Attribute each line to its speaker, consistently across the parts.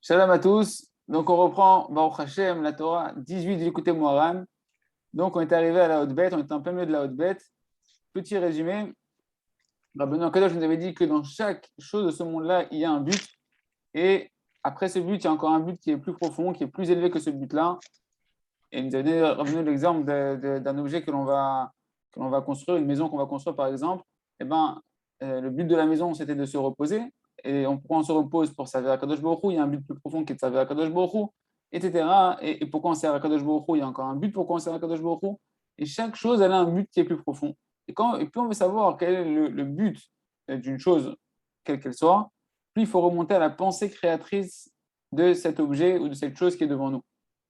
Speaker 1: Shalom à tous. Donc, on reprend Baruch Hashem, la Torah 18 du Likutei Moharan. Donc, on est arrivé à la haute bête, on était en plein milieu de la haute bête. Petit résumé. Rabbeinu Akadosh nous avait dit que dans chaque chose de ce monde-là, il y a un but. Et après ce but, il y a encore un but qui est plus profond, qui est plus élevé que ce but-là. Et il nous a donné Rabbeinu l'exemple d'un objet que l'on va construire, une maison qu'on va construire par exemple. Eh ben, le but de la maison, c'était de se reposer. Et pourquoi on se repose pour servir à Kadosh Baruch Hu, il y a un but plus profond qui est de servir à Kadosh Baruch Hu, etc. Et pourquoi on sert à Kadosh Baruch Hu, il y a encore un but pourquoi on sert à Kadosh Baruch Hu. Et chaque chose, elle a un but qui est plus profond. Et plus on veut savoir quel est le but d'une chose, quelle qu'elle soit, plus il faut remonter à la pensée créatrice de cet objet ou de cette chose qui est devant nous.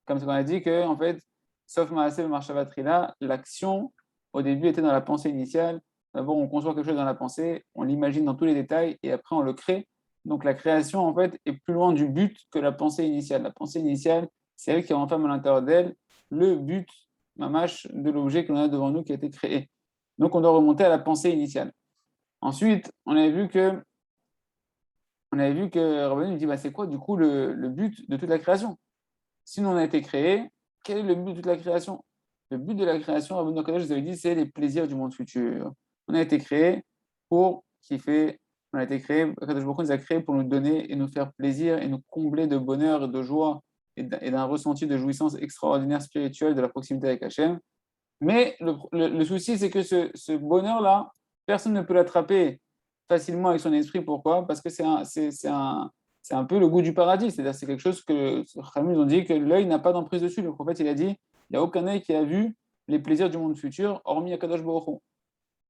Speaker 1: Comme on a dit que, en fait, sauf Maaseh et Marshavatrila, l'action, au début, était dans la pensée initiale. D'abord, on conçoit quelque chose dans la pensée, on l'imagine dans tous les détails et après, on le crée. Donc, la création, en fait, est plus loin du but que la pensée initiale. La pensée initiale, c'est elle qui renferme à l'intérieur d'elle le but, mamash, de l'objet que l'on a devant nous qui a été créé. Donc, on doit remonter à la pensée initiale. Ensuite, on avait vu que Rabbeinu nous dit, c'est quoi, du coup, le but de toute la création? Si nous on a été créé, quel est le but de toute la création? Le but de la création, Rabbeinu Akadosh vous avez dit, c'est les plaisirs du monde futur. On a été créé pour kiffer, on a été créé, Akadosh Baruch Hu nous a créé pour nous donner et nous faire plaisir et nous combler de bonheur et de joie et d'un ressenti de jouissance extraordinaire spirituelle de la proximité avec Hachem. Mais le souci, c'est que ce bonheur-là, personne ne peut l'attraper facilement avec son esprit. Pourquoi? Parce que c'est un peu le goût du paradis. C'est-à-dire c'est quelque chose que les Khamim ont dit que l'œil n'a pas d'emprise dessus. Le prophète, il a dit, il n'y a aucun œil qui a vu les plaisirs du monde futur, hormis Akadosh Baruch Hu.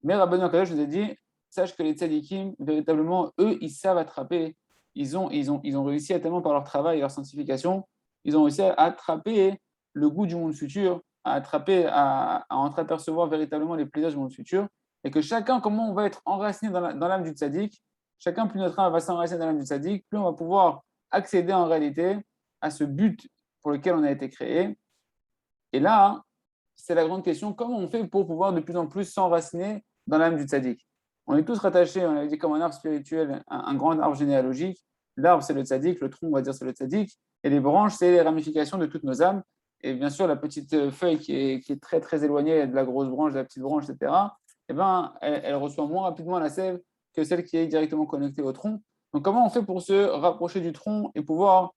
Speaker 1: Mais Rabbeinu Akadosh nous a dit, sache que les tzadikim, véritablement, eux, ils savent attraper. Ils ont réussi à tellement par leur travail et leur sanctification, ils ont réussi à attraper le goût du monde futur, à attraper, à entreapercevoir véritablement les plaisirs du monde futur, et que chacun, comment on va être enraciné dans l'âme du tzaddik, chacun, plus notre âme va s'enraciner dans l'âme du tzaddik, plus on va pouvoir accéder en réalité à ce but pour lequel on a été créé. Et là, c'est la grande question, comment on fait pour pouvoir de plus en plus s'enraciner dans l'âme du tzaddik? On est tous rattachés, on avait dit comme un arbre spirituel, un grand arbre généalogique. L'arbre, c'est le tzaddik, le tronc, on va dire, c'est le tzaddik, et les branches, c'est les ramifications de toutes nos âmes. Et bien sûr, la petite feuille qui est très, très éloignée de la grosse branche, de la petite branche, etc., eh ben, elle reçoit moins rapidement la sève que celle qui est directement connectée au tronc. Donc, comment on fait pour se rapprocher du tronc et pouvoir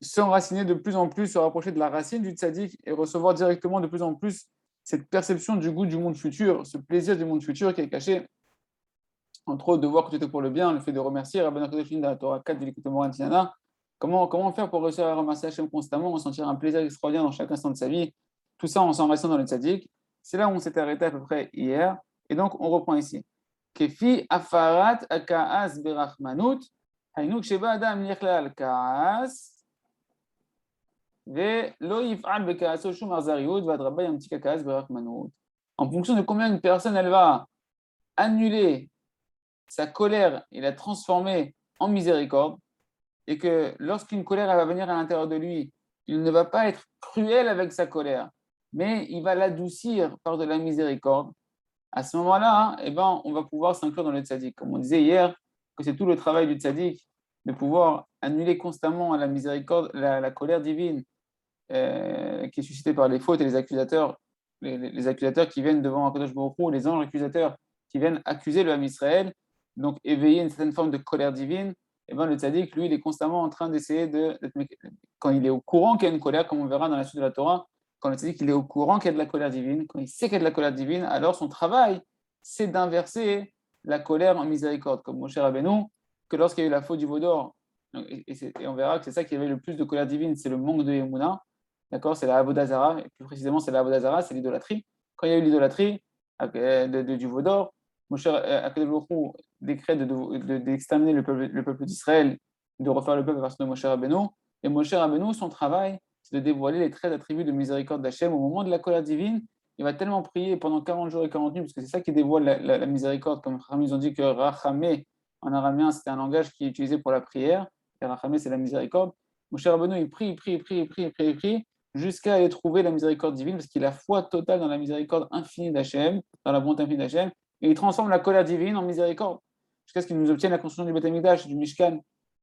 Speaker 1: s'enraciner de plus en plus, se rapprocher de la racine du tzaddik et recevoir directement de plus en plus cette perception du goût du monde futur, ce plaisir du monde futur qui est caché, entre autres, de voir que tout est pour le bien, le fait de remercier Rabbeinu Akadosh dans la Torah 4 du Likutei Moharan Tinana. Comment faire pour réussir à remercier Hachem constamment, ressentir un plaisir extraordinaire dans chaque instant de sa vie, tout ça en s'enracinant dans le tzaddik. C'est là où on s'était arrêté à peu près hier, et donc on reprend ici. Kefi afarat akaas berachmanut, hainuk sheba adam nichla al kaas, en fonction de combien une personne elle va annuler sa colère et la transformer en miséricorde, et que lorsqu'une colère elle va venir à l'intérieur de lui, il ne va pas être cruel avec sa colère, mais il va l'adoucir par de la miséricorde. À ce moment-là, eh ben, on va pouvoir s'inclure dans le tzaddik. Comme on disait hier, que c'est tout le travail du tzaddik de pouvoir annuler constamment la miséricorde, la colère divine qui est suscité par les fautes et les accusateurs, les accusateurs qui viennent devant Akadosh Baruch Hu, les anges accusateurs qui viennent accuser le Ham Israël, donc éveiller une certaine forme de colère divine, et ben le tzaddik, lui, il est constamment en train d'essayer quand il est au courant qu'il y a une colère, comme on verra dans la suite de la Torah, quand le tzaddik il est au courant qu'il y a de la colère divine, quand il sait qu'il y a de la colère divine, alors son travail, c'est d'inverser la colère en miséricorde, comme Moshe Rabbeinu, que lorsqu'il y a eu la faute du veau d'or, et on verra que c'est ça qui avait le plus de colère divine, c'est le manque de Emouna. D'accord, c'est la Avodazara, et plus précisément, c'est la Avodazara, c'est l'idolâtrie. Quand il y a eu l'idolâtrie du veau d'or, Moshe Akadosh Baruch Hu décrète d'exterminer le peuple d'Israël, de refaire le peuple à partir de Moshe Rabbeinu. Et Moshe Rabbeinu, son travail, c'est de dévoiler les 13 attributs de miséricorde d'Hachem. Au moment de la colère divine, il va tellement prier pendant 40 jours et 40 nuits, parce que c'est ça qui dévoile la miséricorde, comme ils ont dit que Rachamé, en araméen, c'était un langage qui est utilisé pour la prière, et Rachamé, c'est la miséricorde. Moshe Rabbeinu, il prie, jusqu'à aller trouver la miséricorde divine, parce qu'il a foi totale dans la miséricorde infinie d'Hachem, dans la bonté infinie d'Hachem, et il transforme la colère divine en miséricorde, jusqu'à ce qu'il nous obtienne la construction du Beth Amikdash, du Mishkan.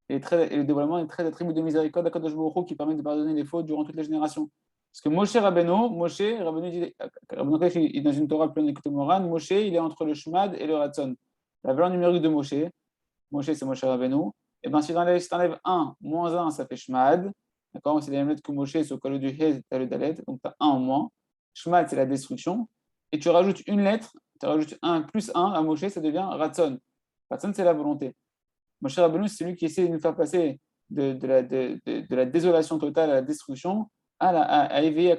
Speaker 1: et le dévoilement des 13 attributs de miséricorde d'Akadosh Baruch Hu qui permettent de pardonner les fautes durant toutes les générations. Parce que Moshe Rabbeinu dit, Rabbeinu Kodesh, il est dans une Torah pleine d'écoute Moran, Moshe, il est entre le Shmad et le Ratzon. La valeur numérique de Moshe c'est Moshe Rabbeinu, et bien si tu enlèves 1, moins 1, ça fait Shmad, d'accord? C'est les mêmes lettres que Moshe, sauf qu'au lieu du He, tu as le Dalet, donc tu as 1 en moins. Shmad, c'est la destruction, et tu rajoutes une lettre, tu rajoutes 1 plus 1 à Moshe, ça devient Ratzon. Ratzon, c'est la volonté. Moshe Rabbeinu, c'est celui qui essaie de nous faire passer de la désolation totale à la destruction, à éveiller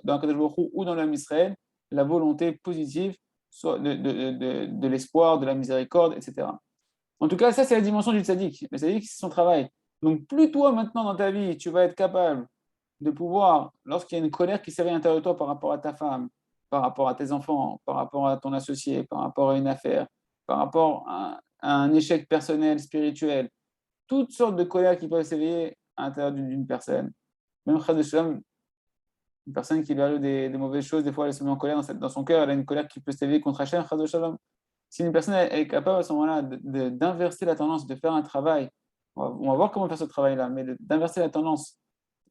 Speaker 1: dans Akadosh Baruch Hu ou dans l'homme Israël la volonté positive soit de l'espoir, de la miséricorde, etc. En tout cas, ça, c'est la dimension du tzaddik. Le tzaddik, c'est son travail. Donc, plus toi, maintenant, dans ta vie, tu vas être capable de pouvoir, lorsqu'il y a une colère qui s'éveille à l'intérieur de toi par rapport à ta femme, par rapport à tes enfants, par rapport à ton associé, par rapport à une affaire, par rapport à un échec personnel, spirituel, toutes sortes de colères qui peuvent s'éveiller à l'intérieur d'une personne. Même une personne qui lui arrive des mauvaises choses, des fois elle se met en colère dans son cœur, elle a une colère qui peut s'éveiller contre Hachem, si une personne est capable à ce moment-là d'inverser la tendance, de faire un travail, on va voir comment faire ce travail-là, mais d'inverser la tendance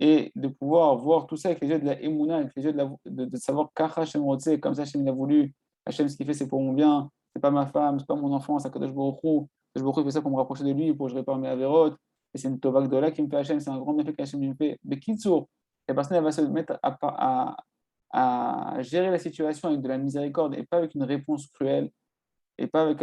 Speaker 1: et de pouvoir voir tout ça avec les yeux de la Emouna, avec les yeux de savoir qu'Hachem Hachem Rotse, comme ça Hachem l'a voulu, Hachem ce qu'il fait c'est pour mon bien, c'est pas ma femme, c'est pas mon enfant, c'est Kadosh Baruch Hu, Kadosh Baruch Hu fait ça pour me rapprocher de lui, pour que je répare mes avérotes, et c'est une Tova Gdola qui me fait Hachem, c'est un grand bienfait qu'Hachem me fait. Mais Kitsour, la personne elle va se mettre à gérer la situation avec de la miséricorde et pas avec une réponse cruelle et pas avec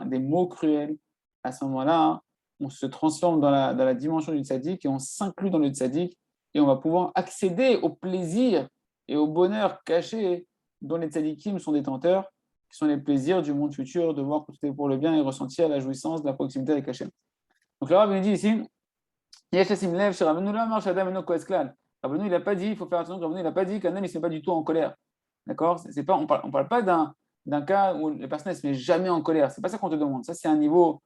Speaker 1: des mots cruels. À ce moment-là, on se transforme dans la dimension du tzaddik et on s'inclut dans le tzaddik et on va pouvoir accéder au plaisir et au bonheur caché dont les tzaddikim sont détenteurs, qui sont les plaisirs du monde futur, de voir que tout est pour le bien et ressentir la jouissance de la proximité avec Hachem. Donc le Rav nous dit ici, Rabbeinu, il n'a pas dit, il faut faire attention, Rabbeinu, il n'a pas dit qu'un homme ne se met pas du tout en colère. D'accord? On ne parle pas d'un cas où la personne ne se met jamais en colère. Ce n'est pas ça qu'on te demande. Ça, c'est un niveau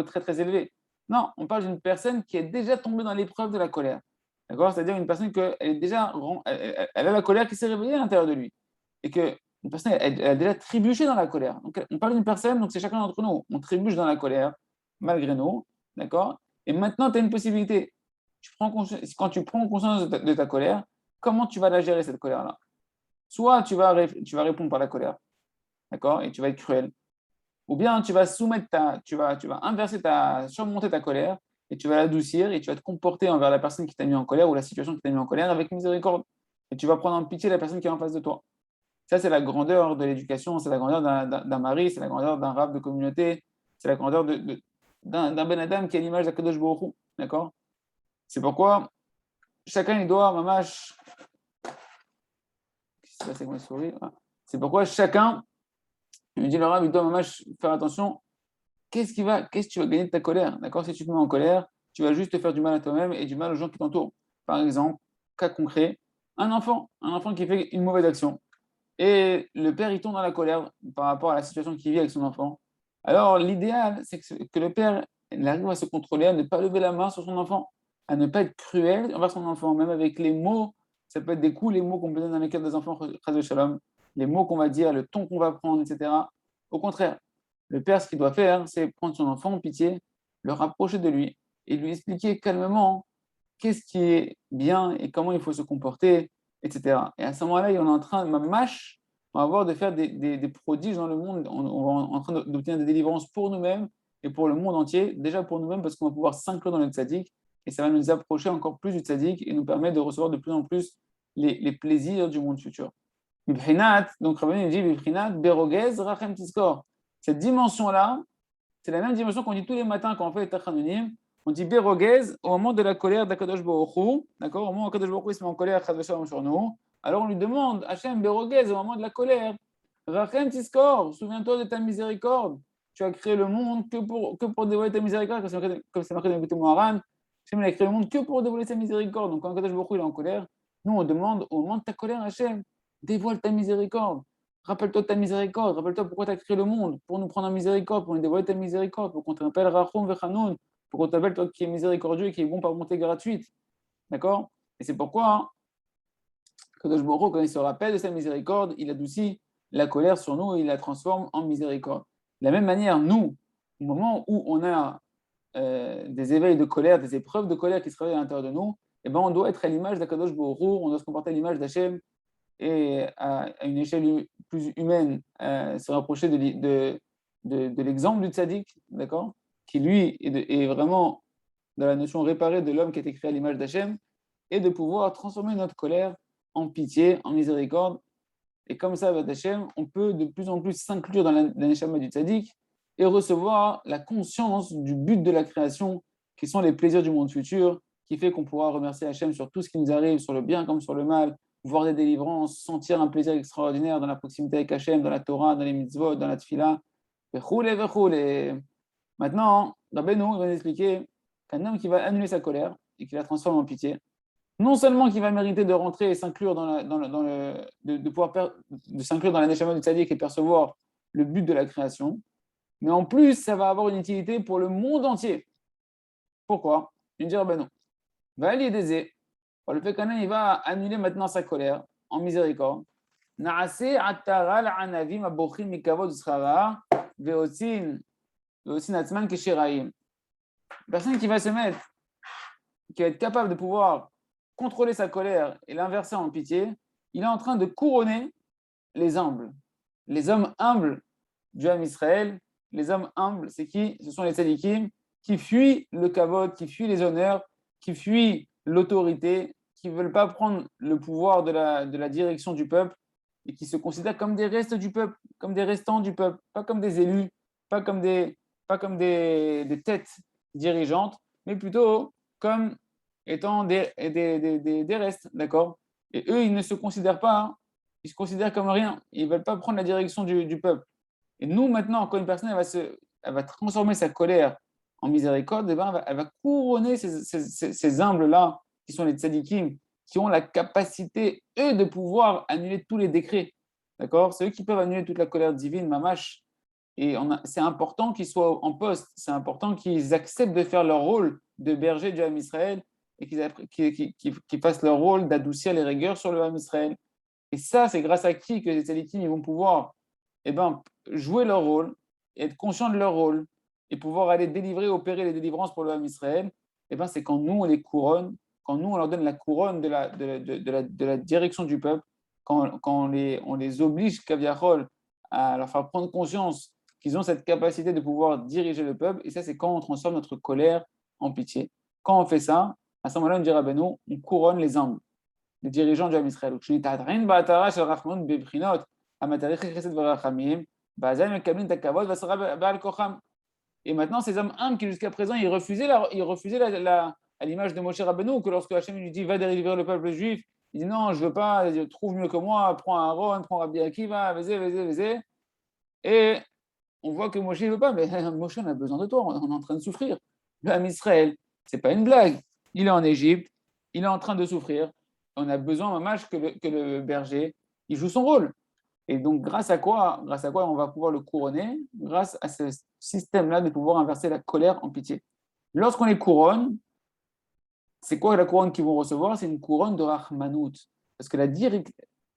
Speaker 1: très, très élevé. Non, on parle d'une personne qui est déjà tombée dans l'épreuve de la colère. D'accord? C'est-à-dire une personne elle a la colère qui s'est réveillée à l'intérieur de lui. Et que une personne, elle a déjà trébuché dans la colère. Donc, on parle d'une personne, donc c'est chacun d'entre nous. On trébuche dans la colère, malgré nous. D'accord? Et maintenant, tu as une possibilité. Quand tu prends conscience de ta colère, comment tu vas la gérer, cette colère-là? Soit tu vas répondre par la colère, d'accord, et tu vas être cruel. Ou bien tu vas surmonter ta colère et tu vas l'adoucir et tu vas te comporter envers la personne qui t'a mis en colère ou la situation qui t'a mis en colère avec miséricorde. Et tu vas prendre en pitié la personne qui est en face de toi. Ça, c'est la grandeur de l'éducation, c'est la grandeur d'un mari, c'est la grandeur d'un rab de communauté, c'est la grandeur d'un Ben Adam qui est l'image d'Akadosh Baruch Hu, d'accord? C'est pourquoi chacun, il doit, mamash, qu'est-ce qui se passe avec ma souris? C'est pourquoi chacun, il me dit le Rav, il doit mamash faire attention. Qu'est-ce que tu vas gagner de ta colère? D'accord? Si tu te mets en colère, tu vas juste te faire du mal à toi-même et du mal aux gens qui t'entourent. Par exemple, cas concret, un enfant qui fait une mauvaise action. Et le père, il tombe dans la colère par rapport à la situation qu'il vit avec son enfant. Alors, l'idéal, c'est que le père il arrive à se contrôler, à ne pas lever la main sur son enfant, à ne pas être cruel envers son enfant, même avec les mots. Ça peut être des coups, les mots qu'on peut donner dans les cas des enfants, chas de shalom, les mots qu'on va dire, le ton qu'on va prendre, etc. Au contraire, le père, ce qu'il doit faire, c'est prendre son enfant en pitié, le rapprocher de lui et lui expliquer calmement qu'est-ce qui est bien et comment il faut se comporter, etc. Et à ce moment-là, on est en train, on va avoir de faire des prodiges dans le monde, on va en train d'obtenir des délivrances pour nous-mêmes et pour le monde entier, déjà pour nous-mêmes parce qu'on va pouvoir s'inclure dans le tzaddik et ça va nous approcher encore plus du tzaddik et nous permettre de recevoir de plus en plus les plaisirs du monde futur. Donc Rabbeinu dit Bibrinat, Berogez, Rachem Tiskor. Cette dimension-là, c'est la même dimension qu'on dit tous les matins quand on fait les Tachanonim. On dit Berogez au moment de la colère d'Akadosh Baruch Hu, d'accord? Au moment où Akadosh Baruch Hu se met en colère sur nous. Alors on lui demande Hachem Berogez au moment de la colère. Rachem Tiskor, souviens-toi de ta miséricorde. Tu as créé le monde que pour dévoiler ta miséricorde, comme c'est marqué dans le Bouté Moharan. Hachem a créé le monde que pour dévoiler sa miséricorde. Donc quand Akadosh Baruch Hu est en colère, nous on demande au moment de ta colère, Hachem, dévoile ta miséricorde. Rappelle-toi de ta miséricorde, rappelle-toi pourquoi tu as créé le monde, pour nous prendre en miséricorde, pour nous dévoiler ta miséricorde, pour qu'on t'appelle Rachum Vechanoun, pour qu'on t'appelle toi qui est miséricordieux et qui est bon par bonté gratuite. D'accord? Et c'est pourquoi, Kadosh Baruch Hu, quand il se rappelle de sa miséricorde, il adoucit la colère sur nous et il la transforme en miséricorde. De la même manière, nous, au moment où on a des éveils de colère, des épreuves de colère qui se réveillent à l'intérieur de nous, eh ben, on doit être à l'image d'Akadosh Baruch Hu, on doit se comporter à l'image d'Hachem et à une échelle plus humaine, se rapprocher de l'exemple du tzaddik, d'accord, qui lui est vraiment dans la notion réparée de l'homme qui a été créé à l'image d'Hachem, et de pouvoir transformer notre colère en pitié, en miséricorde. Et comme ça, avec Hachem, on peut de plus en plus s'inclure dans la neshama du tzaddik et recevoir la conscience du but de la création, qui sont les plaisirs du monde futur, qui fait qu'on pourra remercier Hachem sur tout ce qui nous arrive, sur le bien comme sur le mal, voir des délivrances, sentir un plaisir extraordinaire dans la proximité avec Hachem, dans la Torah, dans les mitzvot, dans la tfila. Et maintenant, Rabbeinu va nous expliquer qu'un homme qui va annuler sa colère et qui la transforme en pitié, non seulement qu'il va mériter de rentrer et s'inclure de pouvoir de s'inclure dans la neshama du tzaddik et percevoir le but de la création, mais en plus, ça va avoir une utilité pour le monde entier. Pourquoi? Il dit, ben non. Va aller aider. Le fait qu'un homme, il va annuler maintenant sa colère en miséricorde. Naase atara l'anavim abochim mikavod zchara veotzin atzman keshiraim. Personne qui va se mettre, qui va être capable de pouvoir contrôler sa colère et l'inverser en pitié, il est en train de couronner les humbles. Les hommes humbles du Ham Israël, les hommes humbles, c'est qui? Ce sont les tzadikim qui fuient le kavod, qui fuient les honneurs, qui fuient l'autorité, qui ne veulent pas prendre le pouvoir de la direction du peuple et qui se considèrent comme des restes du peuple, comme des restants du peuple, pas comme des élus, pas comme des têtes dirigeantes, mais plutôt comme étant des restes, d'accord? Et eux, ils ne se considèrent pas, hein, ils se considèrent comme rien, ils ne veulent pas prendre la direction du peuple. Et nous, maintenant, quand une personne elle va transformer sa colère en miséricorde, eh ben, elle va couronner ces humbles-là, qui sont les tzadikim, qui ont la capacité, eux, de pouvoir annuler tous les décrets. D'accord? C'est eux qui peuvent annuler toute la colère divine, mamash. Et c'est important qu'ils soient en poste, c'est important qu'ils acceptent de faire leur rôle de berger du Ham Israël et qu'ils fassent leur rôle d'adoucir les rigueurs sur le Ham Israël. Et ça, c'est grâce à qui que les tzadikim ils vont pouvoir jouer leur rôle, être conscients de leur rôle et pouvoir aller délivrer, opérer les délivrances pour le Ham Israël. C'est quand nous, on les couronne, quand nous, on leur donne la couronne de la direction du peuple, quand on les oblige, Kaviachol, à leur faire prendre conscience qu'ils ont cette capacité de pouvoir diriger le peuple. Et ça, c'est quand on transforme notre colère en pitié. Quand on fait ça, à ce moment-là, on dira, on couronne les humbles, les dirigeants du Ham Israël. Et maintenant, ces hommes humbles qui jusqu'à présent, ils refusaient à l'image de Moshe Rabbeinu, que lorsque Hachem lui dit va délivrer le peuple juif, il dit non, je ne veux pas, je trouve mieux que moi, prends Aaron, prends Rabbi Akiva, vas-y. Et on voit que Moshe ne veut pas, mais Moshe, on a besoin de toi, on est en train de souffrir. Le Ham Israël, ce n'est pas une blague. Il est en Égypte, il est en train de souffrir. On a besoin, mamash, que le berger, il joue son rôle. Et donc, grâce à quoi on va pouvoir le couronner? Grâce à ce système-là de pouvoir inverser la colère en pitié. Lorsqu'on les couronne, c'est quoi la couronne qu'ils vont recevoir? C'est une couronne de Rahmanout. Parce que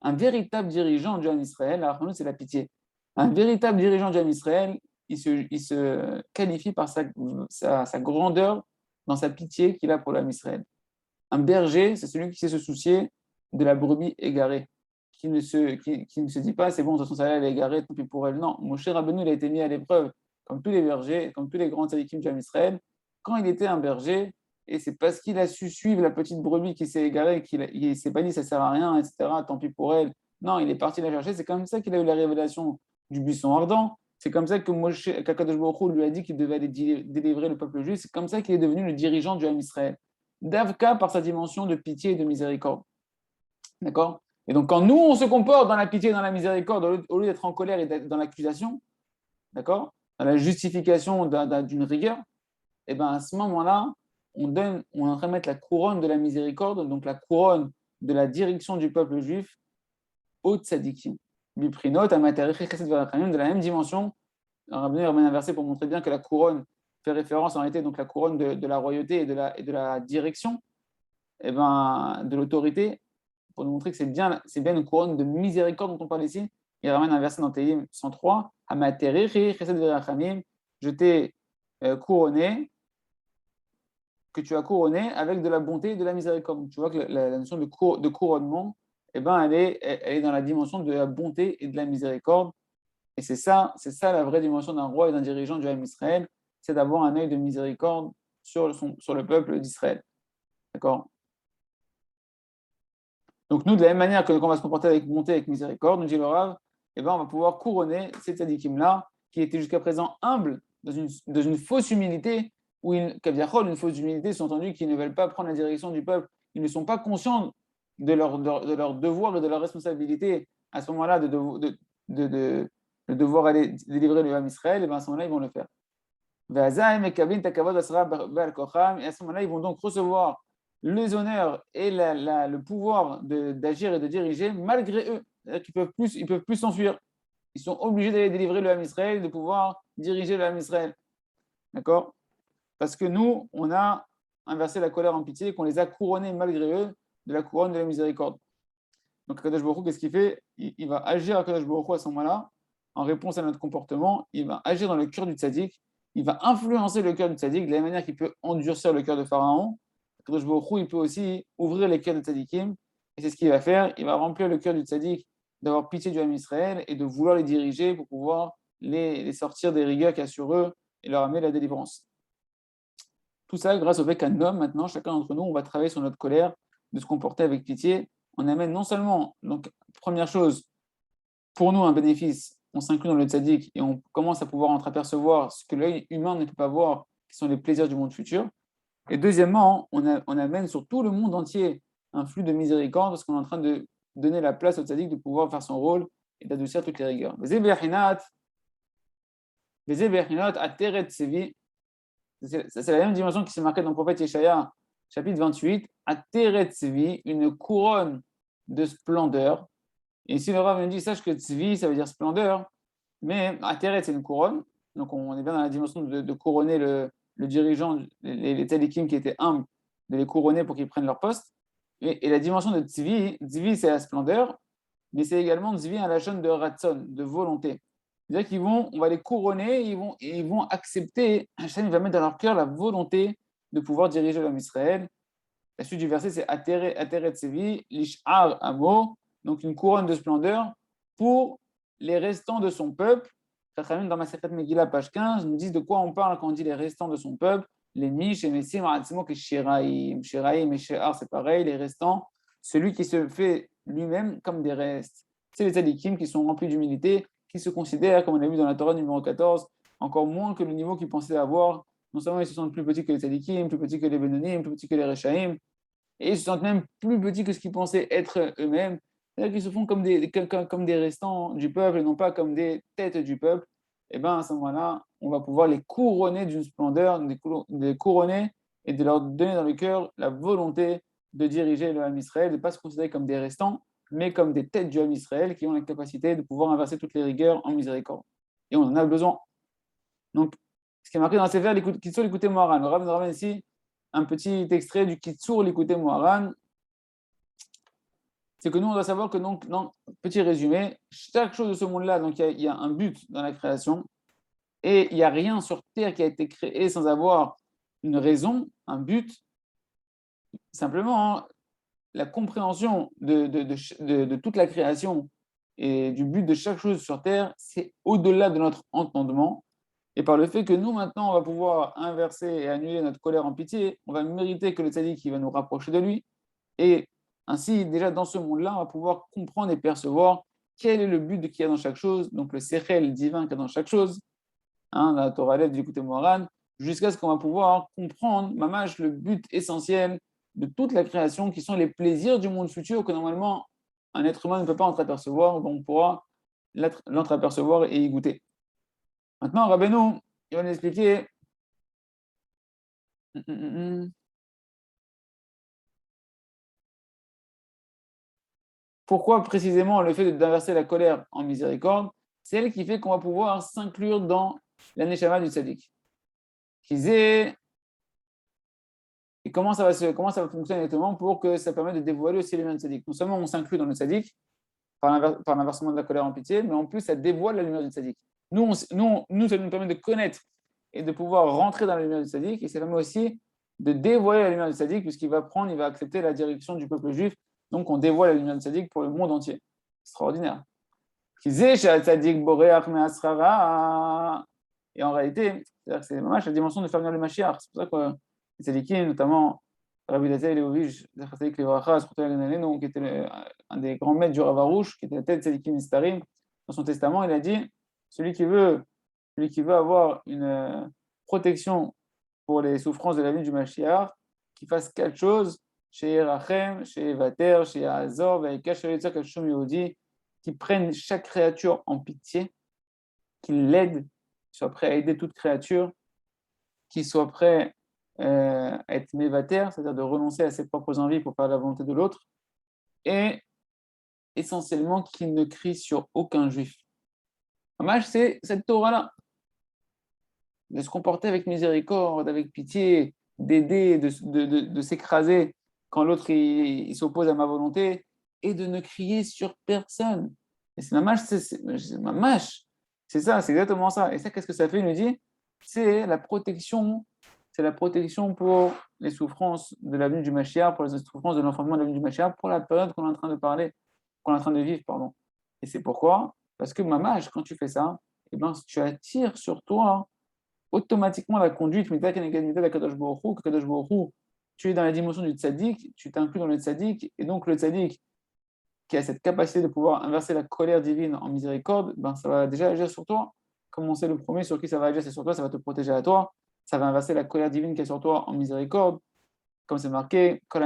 Speaker 1: un véritable dirigeant du Ham Israël, la Rahmanout, c'est la pitié. Un véritable dirigeant du Ham Israël, il se qualifie par sa grandeur dans sa pitié qu'il a pour le Ham Israël. Un berger, c'est celui qui sait se soucier de la brebis égarée, qui ne se dit pas, c'est bon, de toute façon, ça elle est égarée, tant pis pour elle. Non, Moshe Rabbeinu, il a été mis à l'épreuve, comme tous les bergers, comme tous les grands tzadikim du Ham Israël, quand il était un berger, et c'est parce qu'il a su suivre la petite brebis qui s'est égarée, qu'il ne s'est pas dit, ça ne sert à rien, etc., tant pis pour elle. Non, il est parti la chercher, c'est comme ça qu'il a eu la révélation du buisson ardent, c'est comme ça que Kadosh Baruch Hu lui a dit qu'il devait aller délivrer le peuple juif, c'est comme ça qu'il est devenu le dirigeant du Ham Israël. Davka par sa dimension de pitié et de miséricorde. D'accord? Et donc, quand nous, on se comporte dans la pitié et dans la miséricorde, au lieu d'être en colère et d'être dans l'accusation, d'accord? Dans la justification d'une rigueur, et bien à ce moment-là, on est en train de mettre la couronne de la miséricorde, donc la couronne de la direction du peuple juif, au tzadikim. Biprinot, de la même dimension. On va venir un verset pour montrer bien que la couronne fait référence en réalité donc la couronne de la royauté et de la direction, de l'autorité, pour nous montrer que c'est bien une couronne de miséricorde dont on parle ici. Il ramène un verset dans Tehillim 103, je t'ai couronné que tu as couronné avec de la bonté et de la miséricorde. Donc, tu vois que la notion de couronnement, eh ben, elle est dans la dimension de la bonté et de la miséricorde. Et c'est ça la vraie dimension d'un roi et d'un dirigeant du Ham Israël, c'est d'avoir un œil de miséricorde sur le peuple d'Israël. D'accord? Donc nous, de la même manière qu'on va se comporter avec bonté, avec miséricorde, nous dit le Rav, eh ben, on va pouvoir couronner ces tzadikim-là, qui étaient jusqu'à présent humbles, dans une fausse humilité, Kaviachol, une fausse humilité, sous-entendu qu'ils ne veulent pas prendre la direction du peuple, ils ne sont pas conscients de leur devoir et de leur responsabilité à ce moment-là de devoir aller délivrer le Ham Israël, et bien à ce moment-là, ils vont le faire. Et à ce moment-là, ils vont donc recevoir les honneurs et le pouvoir d'agir et de diriger malgré eux. C'est-à-dire qu'ils peuvent plus s'enfuir. Ils sont obligés d'aller délivrer le Ham Israël, de pouvoir diriger le Ham Israël. D'accord? Parce que nous, on a inversé la colère en pitié, qu'on les a couronnés malgré eux de la couronne de la miséricorde. Donc, Akadosh Baruch Hu, qu'est-ce qu'il fait? Il va agir, Akadosh Baruch Hu, à ce moment-là, en réponse à notre comportement. Il va agir dans le cœur du tzaddik. Il va influencer le cœur du tzaddik de la même manière qu'il peut endurcir le cœur de Pharaon. Akadosh Baruch Hu, il peut aussi ouvrir les cœurs de tzaddikim. Et c'est ce qu'il va faire. Il va remplir le cœur du tzaddik d'avoir pitié du Ham Israël et de vouloir les diriger pour pouvoir les sortir des rigueurs qu'il y a sur eux et leur amener la délivrance. Tout ça grâce au fait qu'un homme, maintenant, chacun d'entre nous, on va travailler sur notre colère, de se comporter avec pitié. On amène non seulement, donc, première chose, pour nous, un bénéfice, on s'inclut dans le tzaddik et on commence à pouvoir entreapercevoir ce que l'œil humain ne peut pas voir, qui sont les plaisirs du monde futur. Et deuxièmement, on amène sur tout le monde entier un flux de miséricorde parce qu'on est en train de donner la place au tzaddik de pouvoir faire son rôle et d'adoucir toutes les rigueurs. C'est la même dimension qui s'est marquée dans le prophète Yeshaya, chapitre 28, Ateret Tzvi, une couronne de splendeur. Et ici, le Rav me dit, sache que Tzvi, ça veut dire splendeur, mais Ateret, c'est une couronne. Donc, on est bien dans la dimension de couronner le dirigeant, les tzadikim qui étaient humbles, de les couronner pour qu'ils prennent leur poste. Et la dimension de Tzvi, Tzvi, c'est la splendeur, mais c'est également Tzvi à la chaîne de Ratson, de volonté. C'est-à-dire on va les couronner, ils vont accepter, Hachem va mettre dans leur cœur la volonté de pouvoir diriger l'homme Israël. La suite du verset, c'est Ateret Tsevi, Lish'ar Amo, donc une couronne de splendeur pour les restants de son peuple. Dans ma Sechet Megillah, page 15, nous disent de quoi on parle quand on dit les restants de son peuple. Les Mish, et Messim, Aratzimo, que Shiraïm. Shiraïm et She'ar, c'est pareil, les restants. Celui qui se fait lui-même comme des restes. C'est les tzadikim qui sont remplis d'humilité, qui se considèrent, comme on a vu dans la Torah numéro 14, encore moins que le niveau qu'ils pensaient avoir. Non seulement ils se sentent plus petits que les tzadikim, plus petits que les Benonim, plus petits que les Rechaim, et ils se sentent même plus petits que ce qu'ils pensaient être eux-mêmes. C'est-à-dire qu'ils se font comme des restants du peuple et non pas comme des têtes du peuple. Et bien à ce moment-là, on va pouvoir les couronner d'une splendeur, les couronner et de leur donner dans le cœur la volonté de diriger le Ham Israël, de ne pas se considérer comme des restants, mais comme des têtes du Ham Israël qui ont la capacité de pouvoir inverser toutes les rigueurs en miséricorde. Et on en a besoin. Donc, ce qui est marqué dans ces vers, Kitsour l'écouter Moharan. Le Rav nous ramène ici un petit extrait du Kitsour l'écouter Moharan. C'est que nous, on doit savoir que, donc, petit résumé, chaque chose de ce monde-là, donc il y a un but dans la création, et il n'y a rien sur Terre qui a été créé sans avoir une raison, un but. Simplement, la compréhension de toute la création et du but de chaque chose sur Terre, c'est au-delà de notre entendement. Et par le fait que nous, maintenant, on va pouvoir inverser et annuler notre colère en pitié, on va mériter que le tzaddik va nous rapprocher de lui. Et ainsi, déjà dans ce monde-là, on va pouvoir comprendre et percevoir quel est le but qu'il y a dans chaque chose, donc le sechel divin qu'il y a dans chaque chose, la Torah lève d'écouter Moharan, jusqu'à ce qu'on va pouvoir comprendre, mamash, le but essentiel de toute la création, qui sont les plaisirs du monde futur que normalement un être humain ne peut pas entreapercevoir, donc on pourra l'entreapercevoir et y goûter. Maintenant, Rabbeinu, il va nous expliquer pourquoi précisément le fait d'inverser la colère en miséricorde, c'est elle qui fait qu'on va pouvoir s'inclure dans la neshama du tzaddik. Et comment ça va fonctionner exactement pour que ça permette de dévoiler aussi les lumière du tzaddik. Non seulement on s'inclut dans le tzaddik par l'inversement de la colère en pitié, mais en plus ça dévoile la lumière du tzaddik. Nous, ça nous permet de connaître et de pouvoir rentrer dans la lumière du tzaddik, et ça permet aussi de dévoiler la lumière du tzaddik, puisqu'il va prendre, il va accepter la direction du peuple juif. Donc, on dévoile la lumière du tzaddik pour le monde entier. Extraordinaire. Et en réalité, c'est vraiment la dimension de faire venir le Mashiach. C'est pour ça que les tzaddikim, notamment Rabbi Eliezer Leovitch, qui était un des grands maîtres du Rav Arush, qui était la tête de tzaddikim Nistarim, dans son testament, il a dit celui qui veut avoir une protection pour les souffrances de la vie du Mashiach, qu'il fasse 4 choses chez Rachem, chez Vater, chez Azor, qui prennent chaque créature en pitié, qu'ils l'aident, qu'ils soient prêts à aider toute créature, qu'ils soient prêts à être mévater, c'est-à-dire de renoncer à ses propres envies pour faire la volonté de l'autre, et essentiellement qu'ils ne crient sur aucun juif. Dommage, c'est cette Torah-là, de se comporter avec miséricorde, avec pitié, d'aider, de s'écraser quand l'autre il s'oppose à ma volonté, et de ne crier sur personne. Et c'est mamash, c'est ça, c'est exactement ça. Et ça, qu'est-ce que ça fait? Il nous dit, c'est la protection pour les souffrances de la venue du Mashiach, pour les souffrances de l'enfantement de la venue du Mashiach, pour la période qu'on est en train de parler, qu'on est en train de vivre, pardon. Et c'est pourquoi? Parce que mamash, quand tu fais ça, eh ben, tu attires sur toi automatiquement la conduite, que Kadosh Baruch Hu, tu es dans la dimension du tzaddik, tu t'inclus dans le tzaddik, et donc le tzaddik qui a cette capacité de pouvoir inverser la colère divine en miséricorde, ben ça va déjà agir sur toi. Comme on sait, le premier sur qui ça va agir, c'est sur toi, ça va te protéger à toi, ça va inverser la colère divine qui est sur toi en miséricorde, comme c'est marqué, tout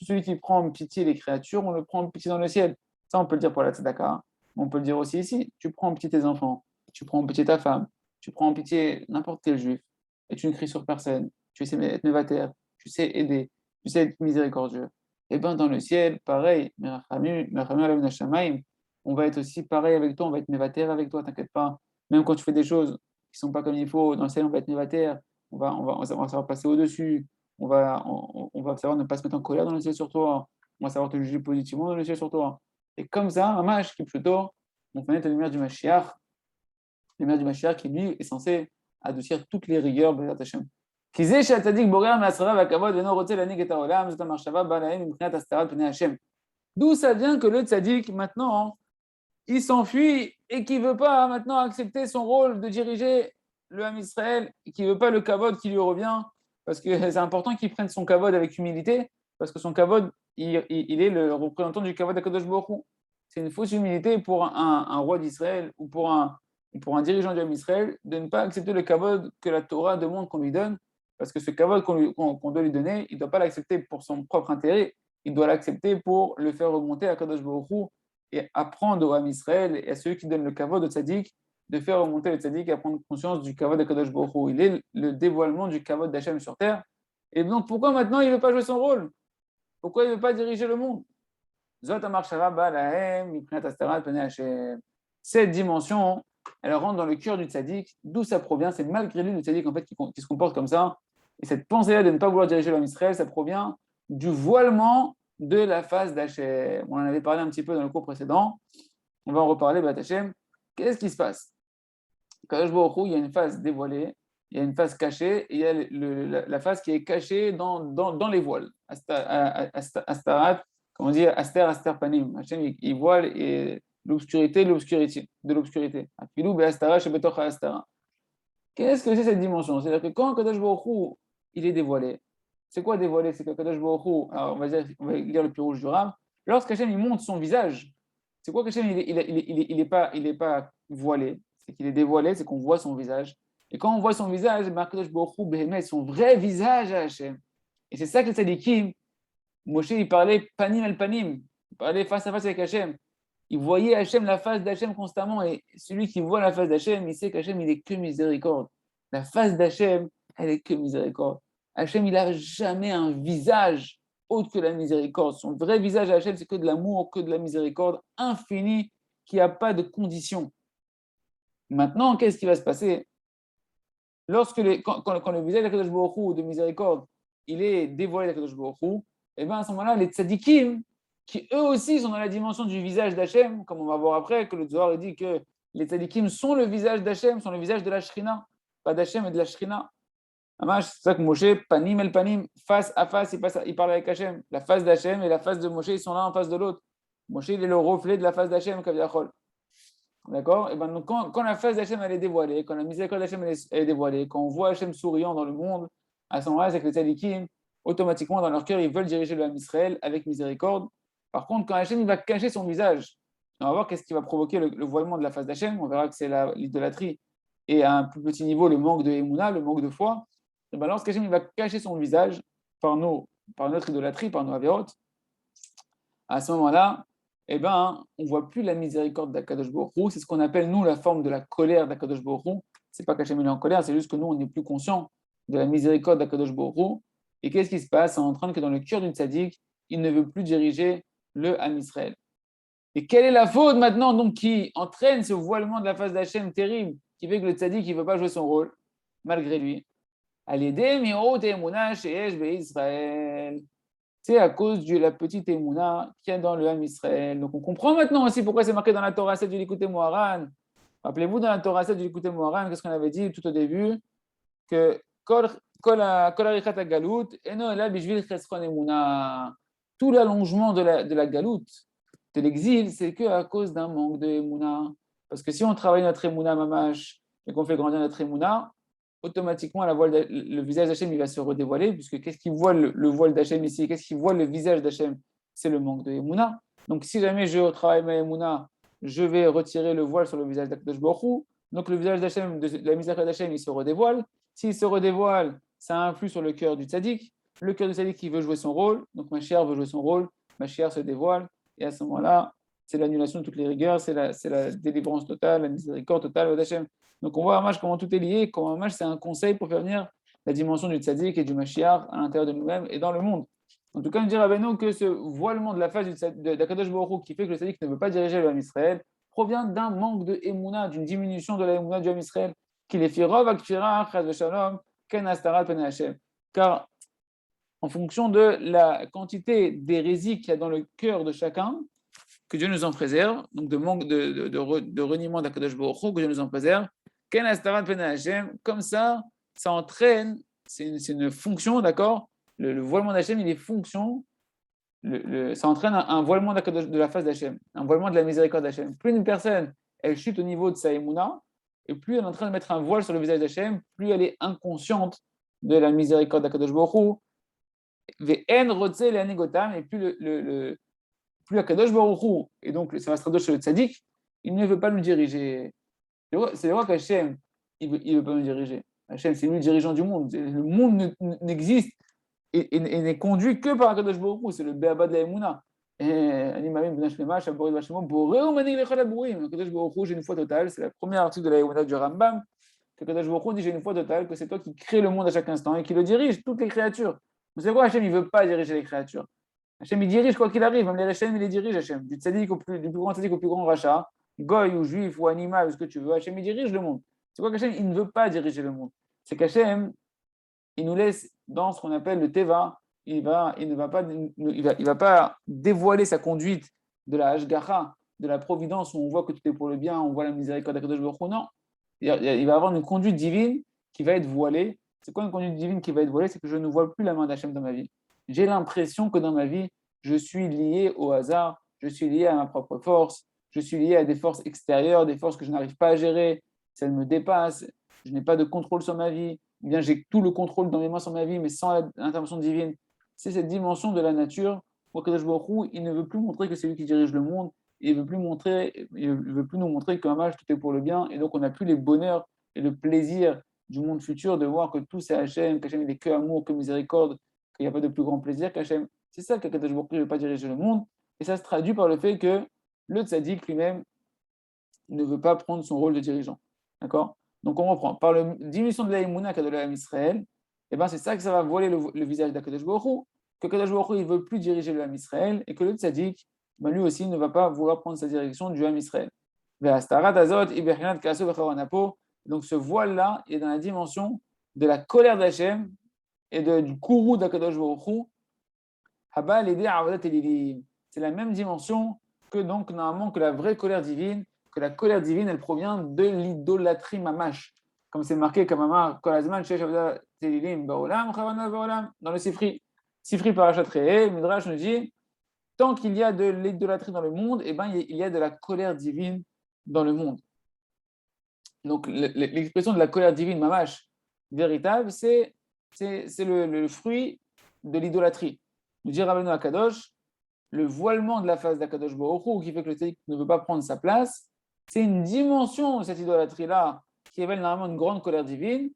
Speaker 1: celui qui prend en pitié les créatures, on le prend en pitié dans le ciel. Ça, on peut le dire pour la tzedaka. On peut le dire aussi ici. Tu prends en pitié tes enfants, tu prends en pitié ta femme, tu prends en pitié n'importe quel juif, et tu ne cries sur personne. Tu sais être mévater, tu sais aider, tu sais être miséricordieux. Et bien, dans le ciel, pareil, on va être aussi pareil avec toi, on va être mévater avec toi, t'inquiète pas. Même quand tu fais des choses qui ne sont pas comme il faut, dans le ciel, on va être mévater, on va savoir passer au-dessus, on va savoir ne pas se mettre en colère dans le ciel sur toi, on va savoir te juger positivement dans le ciel sur toi. Et comme ça, un mâche qui est plutôt, on connaît la lumière du Mashiach qui lui est censé adoucir toutes les rigueurs de Hashem. D'où ça vient que le tzaddik, maintenant, il s'enfuit et qui ne veut pas maintenant accepter son rôle de diriger le Ham Israël, qui ne veut pas le kavod qui lui revient, parce que c'est important qu'il prenne son kavod avec humilité, parce que son kavod, il est le représentant du kavod d'Akadosh Baruch Hu. C'est une fausse humilité pour un roi d'Israël ou pour un dirigeant du Ham Israël de ne pas accepter le kavod que la Torah demande qu'on lui donne, parce que ce kavod qu'on doit lui donner, il ne doit pas l'accepter pour son propre intérêt, il doit l'accepter pour le faire remonter à Kadosh Baruch Hu et apprendre au Ham Israël et à ceux qui donnent le kavod au tzaddik de faire remonter le tzaddik et à prendre conscience du kavod de Kadosh Baruch Hu. Il est le dévoilement du kavod d'Hachem sur terre. Et donc, pourquoi maintenant il ne veut pas jouer son rôle? Pourquoi il ne veut pas diriger le monde? Cette dimension, elle rentre dans le cœur du tzaddik. D'où ça provient? C'est malgré lui le tzaddik en fait, qui se comporte comme ça. Et cette pensée-là de ne pas vouloir diriger l'homme Israël, ça provient du voilement de la face d'Hachem. On en avait parlé un petit peu dans le cours précédent. On va en reparler, Hachem. Qu'est-ce qui se passe? Kadosh Baruch Hu, il y a une face dévoilée, il y a une face cachée, et il y a la face qui est cachée dans les voiles. Astarat, comme on dit, Aster Panim. Hachem, il voile et l'obscurité de l'obscurité. Afilou be'astara shebetoch ha'astara. Qu'est-ce que c'est cette dimension? C'est-à-dire que quand Kadosh Baruch Hu, il est dévoilé, c'est quoi dévoilé? C'est que Kadosh Baruch Hu, alors on va lire le plus rouge du Rav, lorsqu'Hachem il monte son visage, c'est quoi qu'Hachem il est pas voilé, c'est qu'il est dévoilé, c'est qu'on voit son visage. Et quand on voit son visage, Kadosh Baruch Hu, Behemet, son vrai visage à Hachem. Et c'est ça que les tzadikim, Moshe, il parlait panim el panim, il parlait face à face avec Hachem. Il voyait Hachem, la face d'Hachem constamment, et celui qui voit la face d'Hachem, il sait qu'Hachem, il est que miséricorde. La face d'Hachem, elle est que miséricorde. Hachem, il n'a jamais un visage autre que la miséricorde. Son vrai visage à Hachem, c'est que de l'amour, que de la miséricorde infinie, qui n'a pas de condition. Maintenant, qu'est-ce qui va se passer? Quand le visage d'Akadosh Baruch Hu de miséricorde, il est dévoilé d'Akadosh Baruch Hu, et bien à ce moment-là, les tzadikim, qui eux aussi sont dans la dimension du visage d'Hachem, comme on va voir après, que le Zohar dit que les tzadikim sont le visage d'Hachem, sont le visage de la Shrina. pas d'Hachem et de la Shrina. C'est ça que Moshe, panim el panim, face à face, il parle avec Hachem. La face d'Hachem et la face de Moshe, ils sont l'un en face de l'autre. Moshe, il est le reflet de la face d'Hachem, Kaviachol. D'accord. Et ben, donc, quand la face d'Hachem elle est dévoilée, quand la miséricorde d'Hachem elle est dévoilée, quand on voit Hachem souriant dans le monde, à ce moment-là, c'est que les tzadikim, automatiquement, dans leur cœur, ils veulent diriger le Ham Israël avec miséricorde. Par contre, quand Hachem il va cacher son visage, on va voir qu'est-ce qui va provoquer le voilement de la face d'Hachem. On verra que c'est l'idolâtrie et à un plus petit niveau, le manque de Emouna, le manque de foi. Et ben, lorsqu'Hachem il va cacher son visage par notre idolâtrie, par nos avérotes, à ce moment-là, eh ben, on ne voit plus la miséricorde d'Akadosh Baruch Hu. C'est ce qu'on appelle, nous, la forme de la colère d'Akadosh Baruch Hu. Ce n'est pas qu'Hachem est en colère, c'est juste que nous, on n'est plus conscient de la miséricorde d'Akadosh Baruch Hu. Et qu'est-ce qui se passe? C'est en train que dans le cœur d'une tzaddik, il ne veut plus diriger le Ham Israël. Et quelle est la faute maintenant donc qui entraîne ce voilement de la face d'Hachem terrible, qui fait que le tzaddik ne veut pas jouer son rôle, malgré lui? C'est à cause de la petite Emouna qu'il y a dans le Ham Israël. Donc on comprend maintenant aussi pourquoi c'est marqué dans la Torah 7 du Likutei Moharan. Rappelez-vous, dans la Torah 7 du Likutei Moharan, qu'est-ce qu'on avait dit tout au début? Que tout l'allongement de la galoute, de l'exil, c'est qu'à cause d'un manque de Emouna. Parce que si on travaille notre Emouna mamash et qu'on fait grandir notre Emouna, automatiquement, le visage d'Hachem il va se redévoiler, puisque qu'est-ce qui voit le voile d'Hachem ici? Qu'est-ce qui voit le visage d'Hachem? C'est le manque de Emouna. Donc, si jamais je travaille ma Emouna, je vais retirer le voile sur le visage d'Akadosh Baruch Hu. Donc, le visage d'Hachem, de la miséricorde d'Hachem, il se redévoile. S'il se redévoile, ça influe sur le cœur du tzaddik. Le cœur du tzaddik qui veut jouer son rôle. Donc, ma chère veut jouer son rôle. Ma chère se dévoile. Et à ce moment-là, c'est l'annulation de toutes les rigueurs, c'est la délivrance totale, la miséricorde totale d'Hachem. Donc on voit à comment tout est lié, comment c'est un conseil pour faire venir la dimension du tzaddik et du Mashiach à l'intérieur de nous-mêmes et dans le monde. En tout cas, nous dit Rabbeinu que ce voilement de la face d'Akadosh Baruch Hu qui fait que le tzaddik ne veut pas diriger le Ham Israël provient d'un manque de Emouna, d'une diminution de la Emouna du Ham Israël, qui les firov akfira chaz v'shalom ken astarat pene Hashem. Car en fonction de la quantité d'hérésie qu'il y a dans le cœur de chacun, que Dieu nous en préserve, donc de manque de reniement d'Akadosh Baruch Hu, que Dieu nous en préserve. Ken astarat pene Hashem, comme ça entraîne, c'est une fonction, d'accord? Le voilement d'Hachem, il est fonction, ça entraîne un voilement de la face d'Hachem, un voilement de la miséricorde d'Hachem. Plus une personne, elle chute au niveau de sa émouna, et plus elle est en train de mettre un voile sur le visage d'Hachem, plus elle est inconsciente de la miséricorde d'Akadosh Baruch Hu. Ve'en rotze le'anegotam, et plus Akadosh Baruch Hu, et donc ça va se traduire chez le tzaddik, il ne veut pas nous diriger. C'est vrai qu'Hachem, il ne veut pas nous diriger. Hachem, c'est lui le dirigeant du monde. Le monde n'existe et n'est conduit que par Akadosh Baruch Hu. C'est le béaba de la Emouna. Akadosh Baruch Hu, j'ai une foi totale. C'est la première article de la Emouna du Rambam. Akadosh Baruch Hu dit j'ai une foi totale, que c'est toi qui crée le monde à chaque instant et qui le dirige, toutes les créatures. Vous savez quoi, Hachem, il ne veut pas diriger les créatures. Hachem, il dirige quoi qu'il arrive. Même les Hachem, il les dirige, Hachem. Du tzaddik du plus grand tzaddik au plus grand rachat, goy ou juif ou animal, ou ce que tu veux, Hachem, il dirige le monde. C'est quoi qu'Hachem, il ne veut pas diriger le monde? C'est qu'Hachem, il nous laisse dans ce qu'on appelle le teva. Il ne va pas dévoiler sa conduite de la hashgacha, de la providence où on voit que tout est pour le bien, on voit la miséricorde d'Akadosh Baruch Hu. Non, il va avoir une conduite divine qui va être voilée. C'est quoi une conduite divine qui va être voilée? C'est que je ne vois plus la main d'Hachem dans ma vie. J'ai l'impression que dans ma vie, je suis lié au hasard, je suis lié à ma propre force, je suis lié à des forces extérieures, des forces que je n'arrive pas à gérer, ça me dépasse, je n'ai pas de contrôle sur ma vie, ou bien j'ai tout le contrôle dans mes mains sur ma vie, mais sans l'intervention divine. C'est cette dimension de la nature où Akadosh Baruch Hu, il ne veut plus montrer que c'est lui qui dirige le monde, il ne veut plus nous montrer que tout est pour le bien, et donc on n'a plus les bonheurs et le plaisir du monde futur de voir que tout c'est Hachem, qu'Hachem il est que amour, que miséricorde, qu'il n'y a pas de plus grand plaisir qu'Hachem. C'est ça qu'Akadosh Baruch Hu ne veut pas diriger le monde, et ça se traduit par le fait que le tzaddik lui-même ne veut pas prendre son rôle de dirigeant. D'accord? Donc on reprend. Par la diminution de la Emouna qu'a de l'Am Israël, et ben c'est ça que ça va voiler le visage d'Akadosh Baruch Hu, que Akadosh Baruch Hu, il ne veut plus diriger le Am Israël, et que le tzaddik, ben lui aussi ne va pas vouloir prendre sa direction du Am Israël. Donc ce voile-là est dans la dimension de la colère d'Hachem et du kourou d'Akadosh Baruch Hu. C'est la même dimension que donc normalement que la vraie colère divine, que la colère divine elle provient de l'idolâtrie mamash. comme c'est marqué, comme Amar, Kol Azman, Shesh Avodat Telilim Baolam, Chavana Baolam, dans le Sifri. Sifri Parashat Re'eh, Midrash nous dit, tant qu'il y a de l'idolâtrie dans le monde, eh ben, il y a de la colère divine dans le monde. Donc, l'expression de la colère divine, mamash, véritable, c'est le fruit de l'idolâtrie. Nous dit Rabbeinu Akadosh, le voilement de la face d'Akadosh Baruch Hu, qui fait que le tzaddik ne veut pas prendre sa place, c'est une dimension de cette idolâtrie-là, qui révèle normalement une grande colère divine,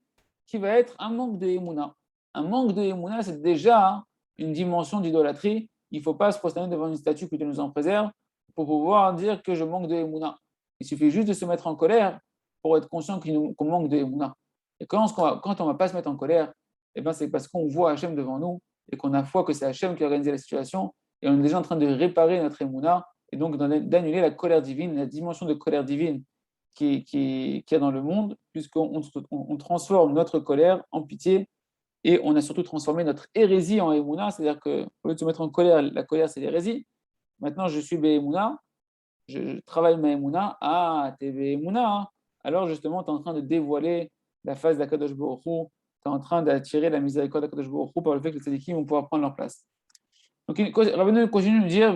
Speaker 1: qui va être un manque de Emouna. Un manque de Emouna, c'est déjà une dimension d'idolâtrie. Il ne faut pas se prosterner devant une statue que Dieu nous en préserve pour pouvoir dire que je manque de Emouna. Il suffit juste de se mettre en colère pour être conscient qu'on manque de Emouna. Et quand on ne va pas se mettre en colère, eh ben c'est parce qu'on voit Hachem devant nous et qu'on a foi que c'est Hachem qui a organisé la situation et on est déjà en train de réparer notre Emouna et donc d'annuler la colère divine, la dimension de colère divine qu'il y a dans le monde, puisqu'on transforme notre colère en pitié et on a surtout transformé notre hérésie en Emouna, c'est-à-dire qu'au lieu de se mettre en colère, la colère c'est l'hérésie. Maintenant je suis Béhémouna, je travaille ma Emouna, t'es Béhémouna, alors justement tu es en train de dévoiler la face d'Akadosh Baruch Hu, tu es en train d'attirer la miséricorde d'Akadosh Baruch Hu par le fait que les tzadikim vont pouvoir prendre leur place. Donc, Rabbeinu continue de nous dire,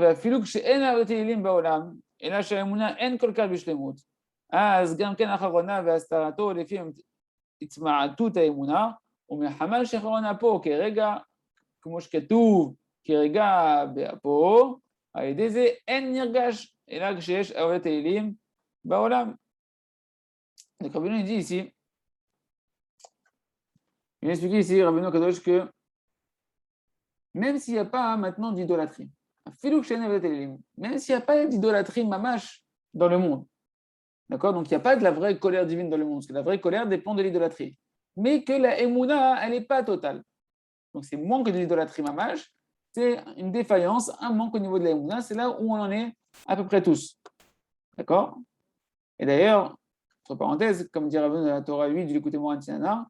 Speaker 1: et là, chez Emouna, en kolkal bishlemut. אז גם כן אחרונה והסתרתו לפי התמעטות האמונה, ומחמל שאחרונה פה כרגע, כמו שכתוב, כרגע באפו, על ידי זה אין נרגש, אלא כשיש עבודת האלים בעולם. Donc Rabbeinu dit ici, il explique ici, Rabbeinu Kadosh, que même s'il n'y a pas maintenant d'idolâtrie, même s'il n'y a pas d'idolâtrie mamash dans le monde, d'accord, donc il n'y a pas de la vraie colère divine dans le monde, parce que la vraie colère dépend de l'idolâtrie, mais que la Emouna, elle n'est pas totale. Donc c'est moins que de l'idolâtrie mamash, c'est une défaillance, un manque au niveau de la Emouna, c'est là où on en est à peu près tous. D'accord. Et d'ailleurs, entre parenthèses, comme dit Rabbeinu de la Torah 8 du Likutei Moharan Tinana,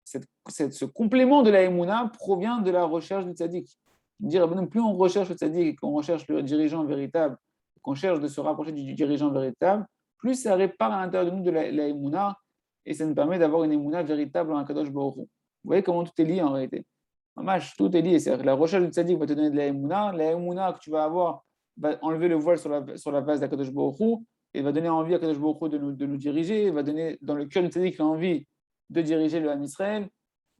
Speaker 1: ce complément de la Emouna provient de la recherche du tzaddik. Dire plus on recherche le tzaddik et qu'on recherche le dirigeant véritable, qu'on cherche de se rapprocher du dirigeant véritable, plus ça répare à l'intérieur de nous de la Emouna et ça nous permet d'avoir une Emouna véritable en Kadosh Baruch Hu. Vous voyez comment tout est lié en réalité. Mamash, tout est lié. C'est-à-dire que la recherche du tzaddik va te donner de la Emouna que tu vas avoir va enlever le voile sur la base d'Akadosh Baruch Hu et va donner envie à Kadosh Baruch Hu de nous diriger, va donner dans le cœur du tzaddik l'envie de diriger le Ham Israël.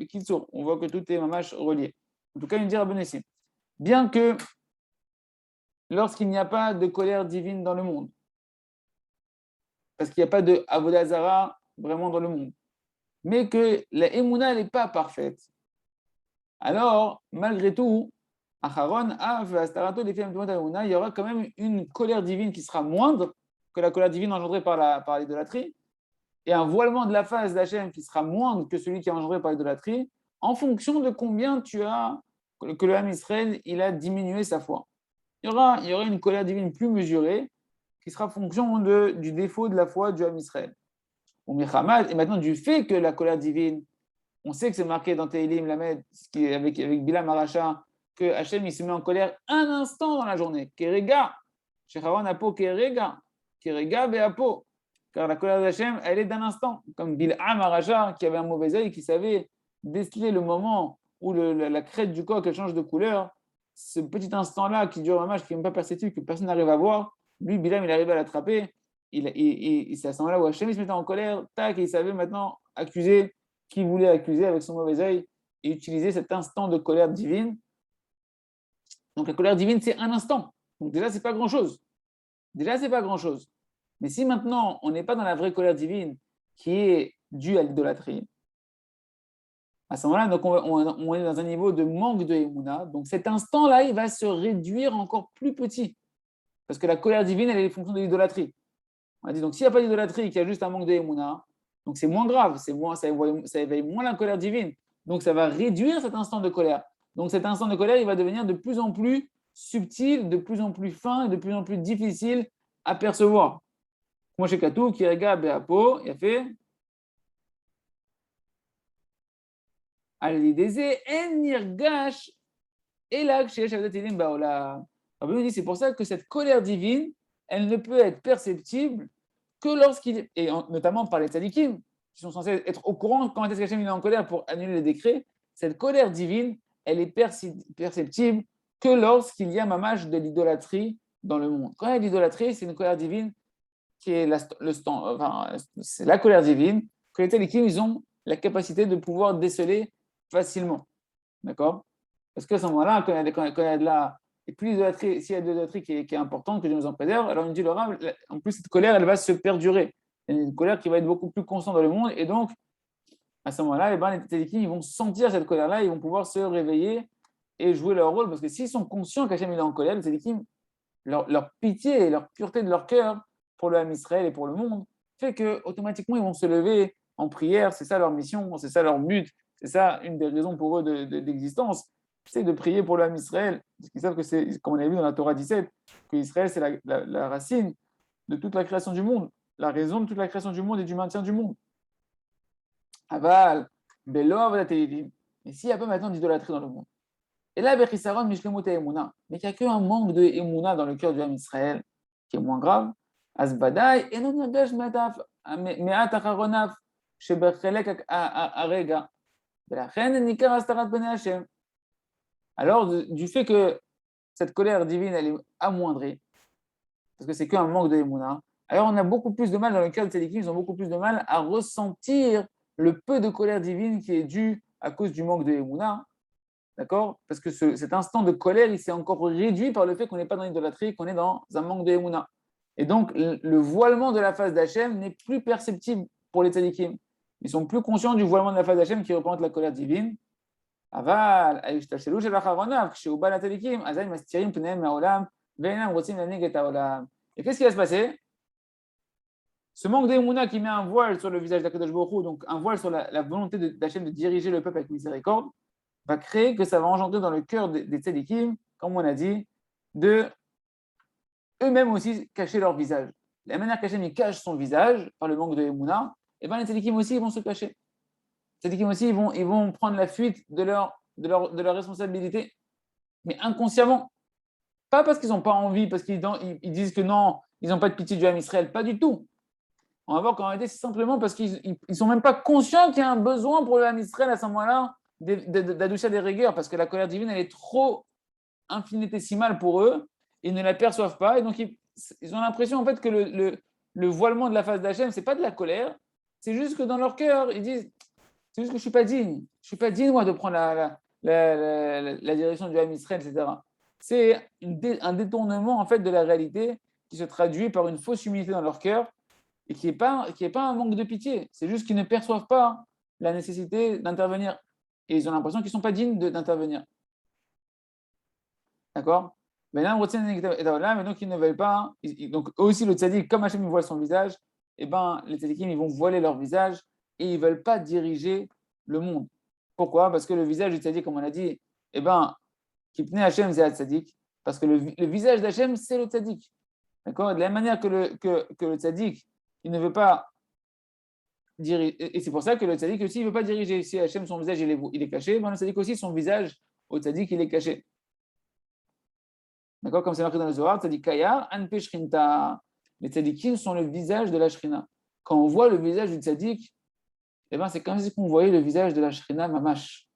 Speaker 1: Et qu'il sort, on voit que tout est mamash relié. En tout cas, il me dit Rabbeinu ici, bien que lorsqu'il n'y a pas de colère divine dans le monde, parce qu'il n'y a pas de Avodah Zara vraiment dans le monde, mais que la Emouna n'est pas parfaite, alors, malgré tout, Acharon, Astarato, il y aura quand même une colère divine qui sera moindre que la colère divine engendrée par l'idolâtrie, et un voilement de la face d'Hachem qui sera moindre que celui qui est engendré par l'idolâtrie, en fonction de combien que le Ham Israël il a diminué sa foi. Il y aura une colère divine plus mesurée qui sera en fonction du défaut de la foi du Ham Israël. Et maintenant, du fait que la colère divine, on sait que c'est marqué dans Tehillim Lamed, avec Bilam Aracha, que Hachem il se met en colère un instant dans la journée. Kerega, Shecharon Apo Kerega, Kerega Beapo. Car la colère d'Hachem, elle est d'un instant. Comme Bil'am Aracha, qui avait un mauvais œil, qui savait déceler le moment où la crête du coq elle change de couleur, ce petit instant-là qui dure un match, qui n'est même pas perceptible, que personne n'arrive à voir, lui, Bil'am, il arrive à l'attraper. C'est à ce moment-là où Hachem il se mettait en colère, tac, et il savait maintenant accuser qui voulait accuser avec son mauvais œil et utiliser cet instant de colère divine. Donc la colère divine, c'est un instant. Donc déjà, c'est pas grand-chose. Mais si maintenant, on n'est pas dans la vraie colère divine qui est due à l'idolâtrie, à ce moment-là, donc on est dans un niveau de manque de Emouna. Donc cet instant-là, il va se réduire encore plus petit. Parce que la colère divine, elle est fonction de l'idolâtrie. On a dit, donc s'il n'y a pas d'idolâtrie, qu'il y a juste un manque de Emouna, donc c'est moins grave, ça éveille moins la colère divine. Donc ça va réduire cet instant de colère. Donc cet instant de colère, il va devenir de plus en plus subtil, de plus en plus fin et de plus en plus difficile à percevoir. Moi, chez Katou, qui regarde Béapo, il a fait c'est pour ça que cette colère divine, elle ne peut être perceptible que lorsqu'il, et notamment par les tzadikim, qui sont censés être au courant quand est-ce qu'Hachem est en colère pour annuler les décrets, cette colère divine, elle est perceptible que lorsqu'il y a mamash de l'idolâtrie dans le monde. Quand il y a de l'idolâtrie, c'est une colère divine qui est c'est la colère divine que les télékims, ils ont la capacité de pouvoir déceler facilement. D'accord? Parce qu'à ce moment-là, quand il y a de la. Et plus l'idolâtrie, s'il y a de l'idolâtrie qui est importante, que Dieu nous en préserve, alors il dit le Rav, en plus, cette colère, elle va se perdurer. C'est une colère qui va être beaucoup plus constante dans le monde. Et donc, à ce moment-là, les télékims, ils vont sentir cette colère-là, ils vont pouvoir se réveiller et jouer leur rôle. Parce que s'ils sont conscients qu'Hachem est en colère, les télékims, leur pitié et leur pureté de leur cœur pour le Ham Israël et pour le monde fait qu'automatiquement, ils vont se lever en prière. C'est ça leur mission, c'est ça leur but, c'est ça une des raisons pour eux d'existence, c'est de prier pour le Ham Israël. Parce qu'ils savent que c'est, comme on a vu dans la Torah 17, que Israël, c'est la racine de toute la création du monde, la raison de toute la création du monde et du maintien du monde. Aval, Belov, la Télévim. Et s'il y a pas maintenant d'idolâtrie dans le monde, et là, Bechisaron, Mishlemut Emuna. Mais qu'il n'y a qu'un manque de Emuna dans le cœur du Ham Israël, qui est moins grave. Asbadai, et non nagash me'at acharonav, shebechelek arega. Belachen nikar astarat bnei Hashem. Alors, du fait que cette colère divine, elle est amoindrie, parce que c'est qu'un manque de Emuna, alors on a beaucoup plus de mal dans le cœur de Tzadikim, ils ont beaucoup plus de mal à ressentir le peu de colère divine qui est dû à cause du manque de Emuna. D'accord? Parce que cet instant de colère, il s'est encore réduit par le fait qu'on n'est pas dans l'idolâtrie, qu'on est dans un manque de Emouna. Et donc, le voilement de la face d'Hachem n'est plus perceptible pour les tzadikim. Ils sont plus conscients du voilement de la face d'Hachem qui représente la colère divine. Aval, et qu'est-ce qui va se passer? Ce manque d'Emouna qui met un voile sur le visage d'Akadosh Baruch Hu, donc un voile sur la volonté d'Hachem de diriger le peuple avec miséricorde, va créer que ça va engendrer dans le cœur des tzadikim, comme on a dit, de eux-mêmes aussi cacher leur visage. La manière qu'Hachem cache son visage par le manque de Emouna, et bien les tzadikim aussi ils vont se cacher. Les tzadikim aussi ils vont prendre la fuite de leur responsabilité, mais inconsciemment. Pas parce qu'ils n'ont pas envie, parce qu'ils disent que non, ils n'ont pas de pitié du Ham Israël, pas du tout. On va voir qu'en réalité c'est simplement parce qu'ils ne sont même pas conscients qu'il y a un besoin pour le Ham Israël à ce moment-là d'adoucher des rigueurs, parce que la colère divine, elle est trop infinitésimale pour eux, ils ne la perçoivent pas, et donc ils ont l'impression en fait que le voilement de la face d'Hachem, c'est pas de la colère, c'est juste que dans leur cœur, ils disent, c'est juste que je suis pas digne moi de prendre la direction du Ham Israël, etc. C'est un détournement en fait de la réalité qui se traduit par une fausse humilité dans leur cœur, et qui n'est pas un manque de pitié, c'est juste qu'ils ne perçoivent pas la nécessité d'intervenir. Et ils ont l'impression qu'ils ne sont pas dignes d'intervenir. D'accord? Mais donc ils ne veulent pas. Donc eux aussi, le tzaddik, comme Hachem voit son visage, eh ben, les tzaddikim, ils vont voiler leur visage et ils ne veulent pas diriger le monde. Pourquoi? Parce que le visage du tzaddik, comme on a dit, eh ben, Kipne Hachem, c'est le tzaddik. Parce que le visage d'Hachem, c'est le tzaddik. D'accord? De la même manière que le tzaddik, il ne veut pas diriger. Et c'est pour ça que le tzaddik aussi, il ne veut pas diriger. Si Hachem, son visage, il est caché, ben, le tzaddik aussi, son visage au tzaddik, il est caché. D'accord? Comme c'est marqué dans le Zohar, tzaddik kayar, anpe shrinta. Les tzaddikim sont le visage de la shrina. Quand on voit le visage du tzaddik, eh ben, c'est comme si on voyait le visage de la shrina mamash.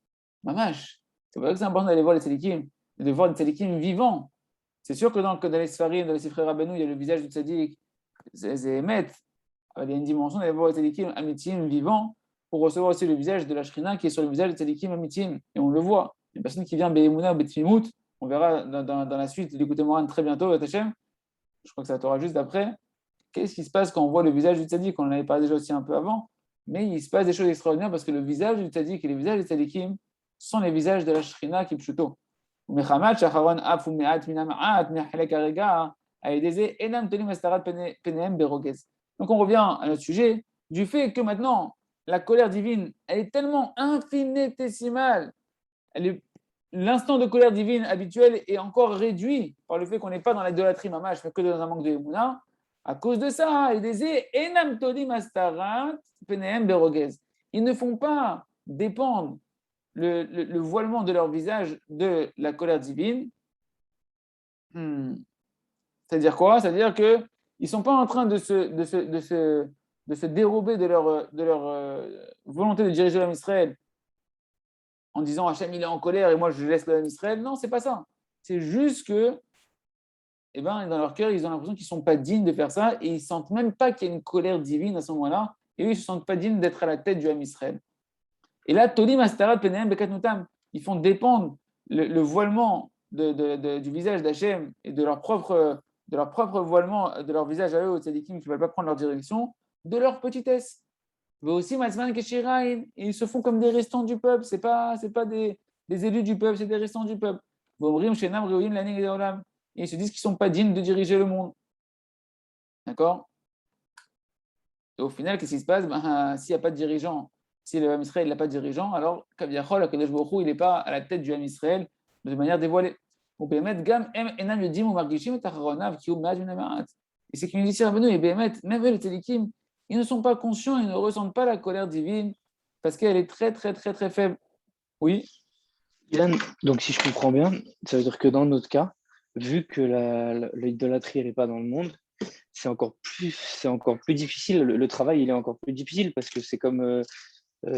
Speaker 1: Mamash. C'est pour ça que c'est important d'aller voir les tzaddikim, de voir les tzaddikim vivants. C'est sûr que dans les Sfarim, dans les Sifrei Rabbeinu, il y a le visage du tzaddik, c'est Emet. Il y a une dimension d'aller voir les tzaddikim amitim vivants pour recevoir aussi le visage de la shrina qui est sur le visage des tzaddikim amitim. Et on le voit. Une personne qui vient Be'emuna ou Betfimut, on verra dans la suite du côté Moran très bientôt, Hachem. Je crois que ça t'aura juste d'après. Qu'est-ce qui se passe quand on voit le visage du tzaddik? On en avait parlé déjà aussi un peu avant, mais il se passe des choses extraordinaires parce que le visage du tzaddik et les visages des tzaddikim sont les visages de la shrina qui pshuto. Donc on revient à notre sujet du fait que maintenant la colère divine elle est tellement infinitésimale, l'instant de colère divine habituel est encore réduit par le fait qu'on n'est pas dans l'idolâtrie mamash, mais que dans un manque de émouna. À cause de ça, ils ne font pas dépendre le voilement de leur visage de la colère divine. C'est-à-dire quoi? C'est-à-dire qu'ils ne sont pas en train de se de se dérober de leur volonté de diriger l'homme Israël en disant Hachem il est en colère et moi je laisse l'homme Israël. Non, c'est pas ça. C'est juste que, eh ben, dans leur cœur, ils ont l'impression qu'ils ne sont pas dignes de faire ça et ils ne sentent même pas qu'il y a une colère divine à ce moment-là. Et eux, ils ne se sentent pas dignes d'être à la tête du Ham Israël. Et là, Tolim Astarat Penehem Bekat Nutam, ils font dépendre le voilement du visage d'Hachem et de leur propre voilement de leur visage à eux, aux tzadikim qui ne veulent pas prendre leur direction, de leur petitesse. Mais aussi, Matzman Keshirain, ils se font comme des restants du peuple. Ce n'est pas des élus du peuple, c'est des restants du peuple. Et ils se disent qu'ils ne sont pas dignes de diriger le monde. D'accord? Et au final, qu'est-ce qui se passe? S'il n'y a pas de dirigeant, si le Ham Israël n'a pas de dirigeant, alors Kaviachol, Akadosh Baruch Hu, il n'est pas à la tête du Ham Israël de manière dévoilée. Et c'est qu'il nous dit, Rabbeinu, et Béhémet, même eux, les Télikim, ils ne sont pas conscients, ils ne ressentent pas la colère divine parce qu'elle est très, très, très, très faible. Oui.
Speaker 2: Yann, donc si je comprends bien, ça veut dire que dans notre cas, vu que l'idolâtrie n'est pas dans le monde, c'est encore plus difficile. Le travail, il est encore plus difficile parce que c'est comme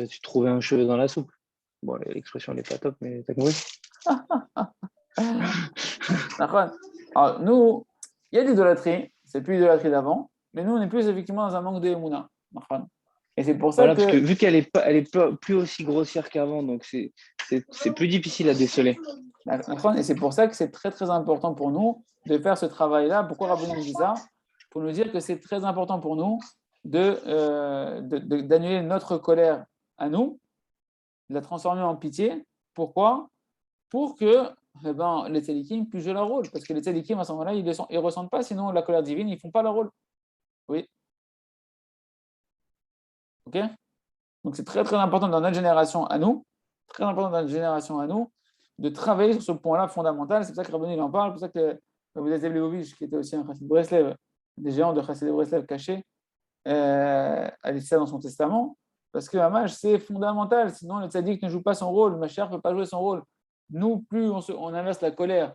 Speaker 2: tu trouvais un cheveu dans la soupe. Bon, l'expression n'est pas top, mais t'as compris.
Speaker 1: Alors, nous, il y a l'idolâtrie, c'est plus l'idolâtrie d'avant, mais nous, on est plus effectivement dans un manque de Emouna. Et c'est pour ça
Speaker 2: voilà,
Speaker 1: que.
Speaker 2: parce que vu qu'elle est plus aussi grossière qu'avant, donc c'est plus difficile à déceler.
Speaker 1: Et c'est pour ça que c'est très très important pour nous de faire ce travail-là. Pourquoi Rabbi nous dit ça? Pour nous dire que c'est très important pour nous d'annuler notre colère à nous, de la transformer en pitié. Pourquoi? Pour que les tzadikim puissent jouer leur rôle. Parce que les tzadikim, à ce moment-là, ils ne ressentent pas, sinon la colère divine, ils ne font pas leur rôle. Oui. Ok? Donc c'est très très important dans notre génération à nous, très important dans notre génération à nous, de travailler sur ce point-là fondamental. C'est pour ça que Rabbeinu il en parle, c'est pour ça que Rabbi Zev Leibovitch, qui était aussi un chassid de Breslev, des géants de chassid de Breslev cachés, a laissé ça dans son testament, parce que Hamash, c'est fondamental, sinon le tzaddik ne joue pas son rôle, le Mashiach ne peut pas jouer son rôle. Nous, plus on inverse la colère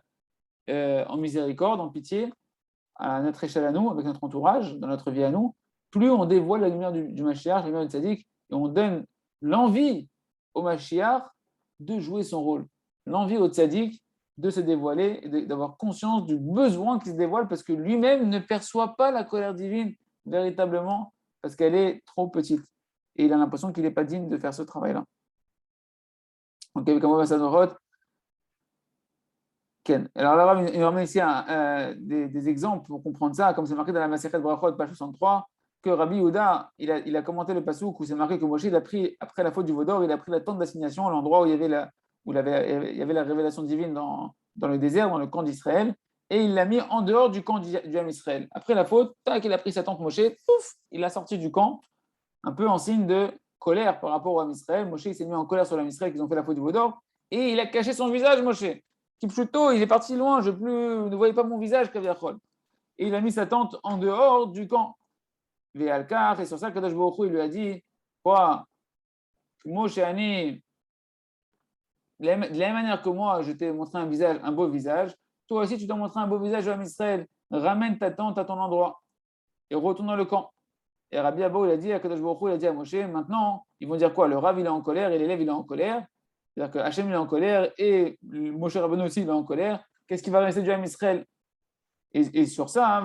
Speaker 1: en miséricorde, en pitié, à notre échelle à nous, avec notre entourage, dans notre vie à nous, plus on dévoile la lumière du Mashiach, la lumière du tzaddik, et on donne l'envie au Mashiach de jouer son rôle, l'envie au tzaddik de se dévoiler et d'avoir conscience du besoin qu'il se dévoile parce que lui-même ne perçoit pas la colère divine véritablement parce qu'elle est trop petite. Et il a l'impression qu'il n'est pas digne de faire ce travail-là. Donc, avec un Sadorot, Ken. Alors là, il nous ramène ici des exemples pour comprendre ça, comme c'est marqué dans la Masechet Brachot, page 63, que Rabbi Yehuda, il a commenté le passouk où c'est marqué que Moshe, il a pris, après la faute du Vaudor, il a pris la tente d'assignation, l'endroit où il y avait la révélation divine dans le désert, dans le camp d'Israël, et il l'a mis en dehors du camp du Ham Israël. Après la faute, tac, il a pris sa tente Moshe, pouf, il l'a sorti du camp, un peu en signe de colère par rapport au Ham Israël. Moshe, il s'est mis en colère sur le Ham Israël qu'ils ont fait la faute du Vaudor, et il a caché son visage, Moshe. Kipchuto, il est parti loin, ne voyais pas mon visage, Kaviachol. Et il a mis sa tente en dehors du camp. Véalkar, et sur ça, Kadosh Baruch Hu, il lui a dit, quoi, Moshe Ani, de la même manière que moi, je t'ai montré un beau visage, toi aussi, tu t'as montré un beau visage à Israël. Ramène ta tente à ton endroit et retourne dans le camp. Et Rabbi Abba, il a dit à Kadosh Baruch Hu, il a dit à Moshe, maintenant, ils vont dire quoi? Le Rav, il est en colère et l'élève, il est en colère. C'est-à-dire que Hachem, il est en colère et Moshe Rabbeinu aussi, il est en colère. Qu'est-ce qui va rester du Ham Israël? Et sur ça,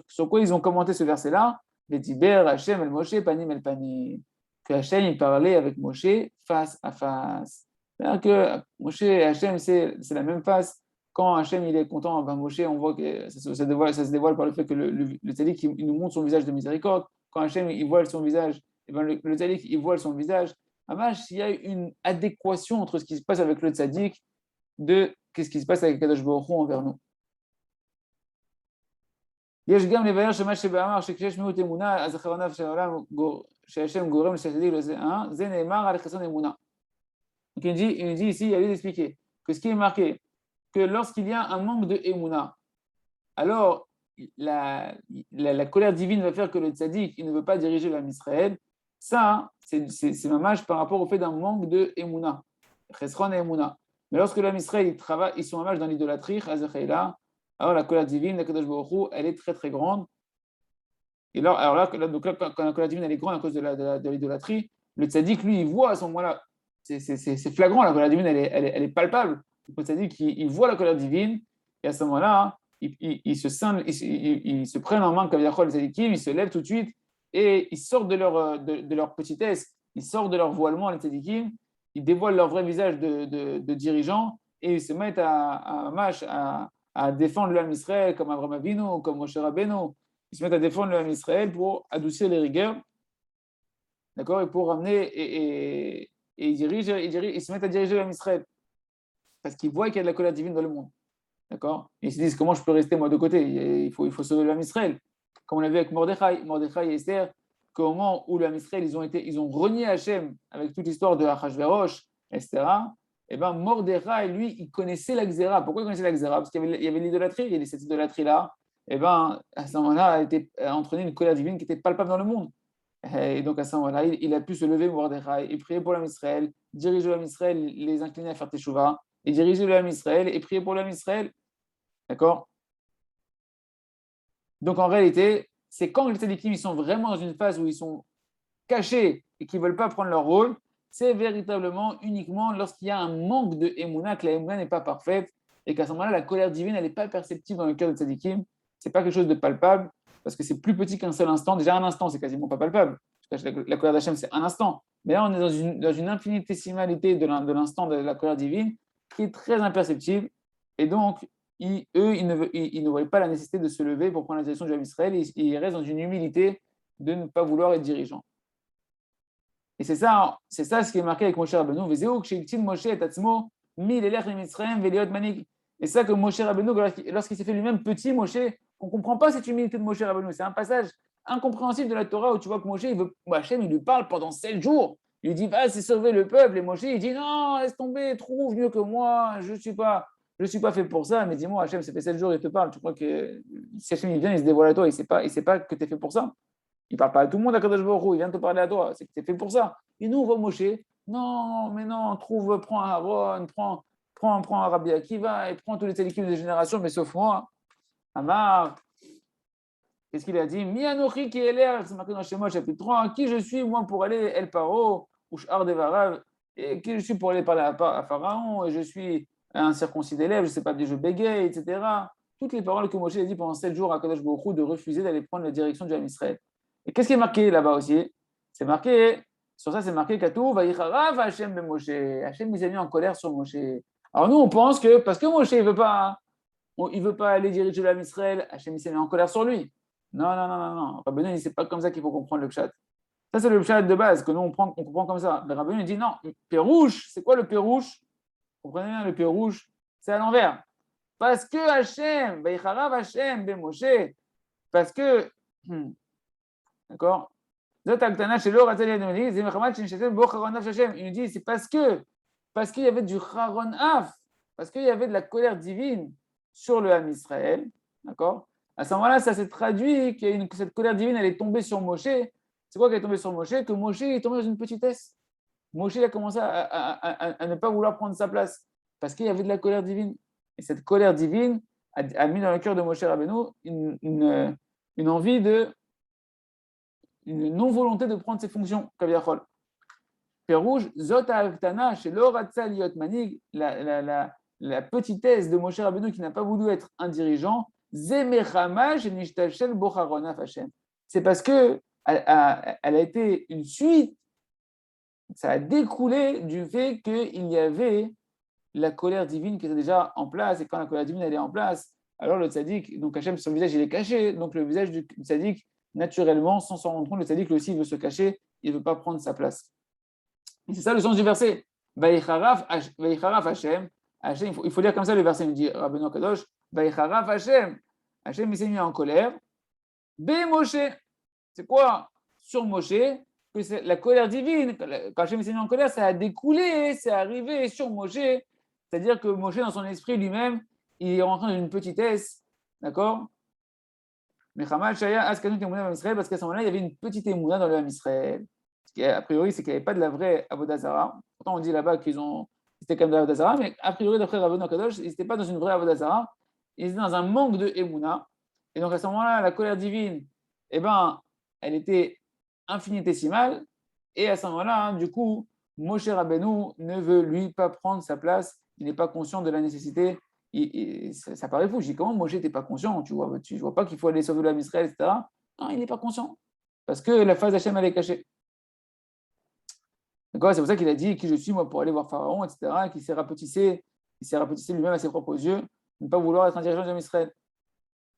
Speaker 1: sur quoi ils ont commenté ce verset-là? Les Tiber, Hachem, El Moshe, Panim, El Panim. Que Hachem, il parlait avec Moshe face à face. C'est-à-dire que Moshe et Hachem, c'est la même face. Quand Hachem il est content, ben Moshe, on voit que ça se dévoile par le fait que le tzaddik il nous montre son visage de miséricorde. Quand Hachem il voile son visage, et ben le tzaddik il voile son visage. Amash, il y a une adéquation entre ce qui se passe avec le tzaddik de qu'est-ce qui se passe avec Kadosh Baruch Hu envers nous. יש גם לבאר שמה שבאמר שכשיש מיעוט אמונה אז אחרונה של העולם שהשם גורם לשתדיק לזה, זה נאמר על חסרון אמונה. Donc il dit ici, il a lieu d'expliquer que ce qui est marqué, que lorsqu'il y a un manque de émouna, alors la colère divine va faire que le tzaddik il ne veut pas diriger l'âme Israël. Ça, c'est mamage par rapport au fait d'un manque de émouna, chesron et émouna. Mais lorsque l'âme Israël ils sont mamage dans l'idolâtrie, alors la colère divine, la Kadosh Baruch Hu, elle est très très grande. Et là, alors là, donc là quand la colère divine elle est grande à cause de l'idolâtrie, le tzaddik, lui, il voit à ce moment-là, c'est flagrant, la colère divine, elle est palpable. Donc, le tzaddik, il voit la colère divine, et à ce moment-là, il se scinde, il se prennent en main comme les tzaddikim, ils se lèvent tout de suite, et ils sortent de leur petitesse, ils sortent de leur voilement, les tzaddikim, ils dévoilent leur vrai visage de dirigeants, et ils se mettent à défendre l'âme Israël, comme Abraham Avinu, comme Moshe Rabbeinu. Ils se mettent à défendre l'âme Israël pour adoucir les rigueurs, d'accord, et pour ramener, et ils se mettent à diriger l'âme Israël, parce qu'ils voient qu'il y a de la colère divine dans le monde, d'accord. Et ils se disent, comment je peux rester moi de côté? Il faut sauver l'âme Israël. Comme on l'a vu avec Mordechai et Esther, qu'au moment où l'âme Israël, ils ont renié Hachem avec toute l'histoire de Achashverosh, etc., et bien Mordechai, lui, il connaissait la Xéra. Pourquoi il connaissait la Xéra? Parce qu'il y avait l'idolâtrie, et cette idolâtrie-là, et ben à ce moment-là, elle a entraîné une colère divine qui était palpable dans le monde. Et donc à ce moment-là, il a pu se lever, Mordechai, et prier pour l'âme Israël, diriger l'âme Israël, les incliner à faire Teshuvah, et diriger l'âme Israël, et prier pour l'âme Israël. D'accord? Donc en réalité, c'est quand les tzadikim ils sont vraiment dans une phase où ils sont cachés et qu'ils ne veulent pas prendre leur rôle, c'est véritablement uniquement lorsqu'il y a un manque de émouna, que la émouna n'est pas parfaite, et qu'à ce moment-là, la colère divine, elle n'est pas perceptible dans le cœur de tzadikim. Ce n'est pas quelque chose de palpable, parce que c'est plus petit qu'un seul instant. Déjà, un instant, c'est quasiment pas palpable. La colère d'Hachem, c'est un instant. Mais là, on est dans une infinitésimalité de l'instant de la colère divine qui est très imperceptible. Et donc, ils ne voyaient pas la nécessité de se lever pour prendre la direction du peuple d'Israël. Ils restent dans une humilité de ne pas vouloir être dirigeants. Et c'est ça ce qui est marqué avec Moshe Rabbeinu. Et ça que Moshe Rabbeinu, lorsqu'il s'est fait lui-même petit, Moshe, on ne comprend pas cette humilité de Moshe Rabbeinu. C'est un passage incompréhensible de la Torah où tu vois que Moshe, Hachem, il lui parle pendant 7 jours. Il lui dit, va, c'est sauver le peuple. Et Moshe, il dit, non, laisse tomber, trouve mieux que moi. Je ne suis pas fait pour ça. Mais dis-moi, Hachem, ça fait 7 jours, il te parle. Tu crois que si Hachem il vient, il se dévoile à toi, il ne sait pas que tu es fait pour ça. Il ne parle pas à tout le monde à Kadosh Baruch Hu, il vient te parler à toi, c'est que tu es fait pour ça. Et nous, on va Moshe, non, mais non, prends un Aaron, prends un Rabbi Akiva, et prends tous les tzadikim des générations, mais sauf moi. Amar, qu'est-ce qu'il a dit? Mi anochi qui est l'air, c'est marqué dans Shemot chapitre 3, qui je suis, moi, pour aller El Paro, ou Sh'ar Devarav, et qui je suis pour aller parler à Pharaon, et je suis un circoncis d'élève, je ne sais pas, je bégaye, etc. Toutes les paroles que Moshe a dit pendant 7 jours à Kadosh Baruch Hu de refuser d'aller prendre la direction du Ham Israël. Et qu'est-ce qui est marqué là-bas aussi? C'est marqué, sur ça c'est marqué Katou, Vayicharav Hashem ben Moshe. Hashem il s'est mis en colère sur Moshe. Alors nous on pense que parce que Moshe il veut pas aller diriger l'âme Israël, Hashem il s'est mis en colère sur lui. Non, non, non, non, non. Rabbeinu, c'est pas comme ça qu'il faut comprendre le pshat. Ça c'est le pshat de base que nous on comprend comme ça. Mais Rabbeinu dit non, Pérouche, c'est quoi le Pérouche? Vous comprenez bien le Pérouche? C'est à l'envers. Parce que Hashem, Vayicharav Hashem ben Moshe, parce que d'accord? Il nous dit, c'est parce qu'il y avait du Charon Af, parce qu'il y avait de la colère divine sur le Ham Israël, d'accord? À ce moment-là, ça s'est traduit que cette colère divine, elle est tombée sur Moshe. C'est quoi qu'elle est tombée sur Moshe? Que Moshe est tombé dans une petitesse. Moshe a commencé à ne pas vouloir prendre sa place, parce qu'il y avait de la colère divine. Et cette colère divine a mis dans le cœur de Moshe Rabbeinu une envie une non-volonté de prendre ses fonctions, Kaviachol. Pérouge, Zot Aktana, chez l'Oratza Liot Manig, la petitesse de Moshe Rabbeinu qui n'a pas voulu être un dirigeant, Zemechamash Nishtachel Bocharona Fachem. C'est parce que elle a été une suite, ça a découlé du fait qu'il y avait la colère divine qui était déjà en place, et quand la colère divine elle est en place, alors le tzaddik, donc Hachem, son visage il est caché, donc le visage du tzaddik, naturellement, sans s'en rendre compte, le tzaddik aussi veut se cacher, il ne veut pas prendre sa place. Et c'est ça le sens du verset. Vaïcharaf Hashem, il faut lire comme ça le verset, il dit Rabbeinu Kadosh, Vaïcharaf Hashem, Hashem il s'est mis en colère, Be Moshe, c'est quoi? Sur Moshe, que c'est la colère divine, quand Hashem s'est mis en colère, ça a découlé, c'est arrivé sur Moshe, c'est-à-dire que Moshe, dans son esprit lui-même, il est rentré dans une petitesse, d'accord? Mais Chamal Shaya Askanout Emouna dans Israël, parce qu'à ce moment-là, il y avait une petite Emouna dans le Ham Israël. Ce qui, a priori, c'est qu'il n'y avait pas de la vraie Avodah Zarah. Pourtant, on dit là-bas c'était comme de la Avodah Zarah, mais a priori, d'après Rabbeinu Kadosh, ils n'étaient pas dans une vraie Avodah Zarah, ils étaient dans un manque de Emouna. Et donc, à ce moment-là, la colère divine, eh ben, elle était infinitésimale. Et à ce moment-là, du coup, Moshe Rabbeinu ne veut lui pas prendre sa place. Il n'est pas conscient de la nécessité. Ça paraît fou. Je dis comment Moshe n'était pas conscient? Tu vois pas qu'il faut aller sauver l'homme Israël, etc. Non, il n'est pas conscient. Parce que la face d'Hachem, elle est cachée. D'accord. C'est pour ça qu'il a dit qui je suis, moi, pour aller voir Pharaon, etc. Et qu'il s'est rapetissé lui-même à ses propres yeux, de ne pas vouloir être un dirigeant de l'homme Israël.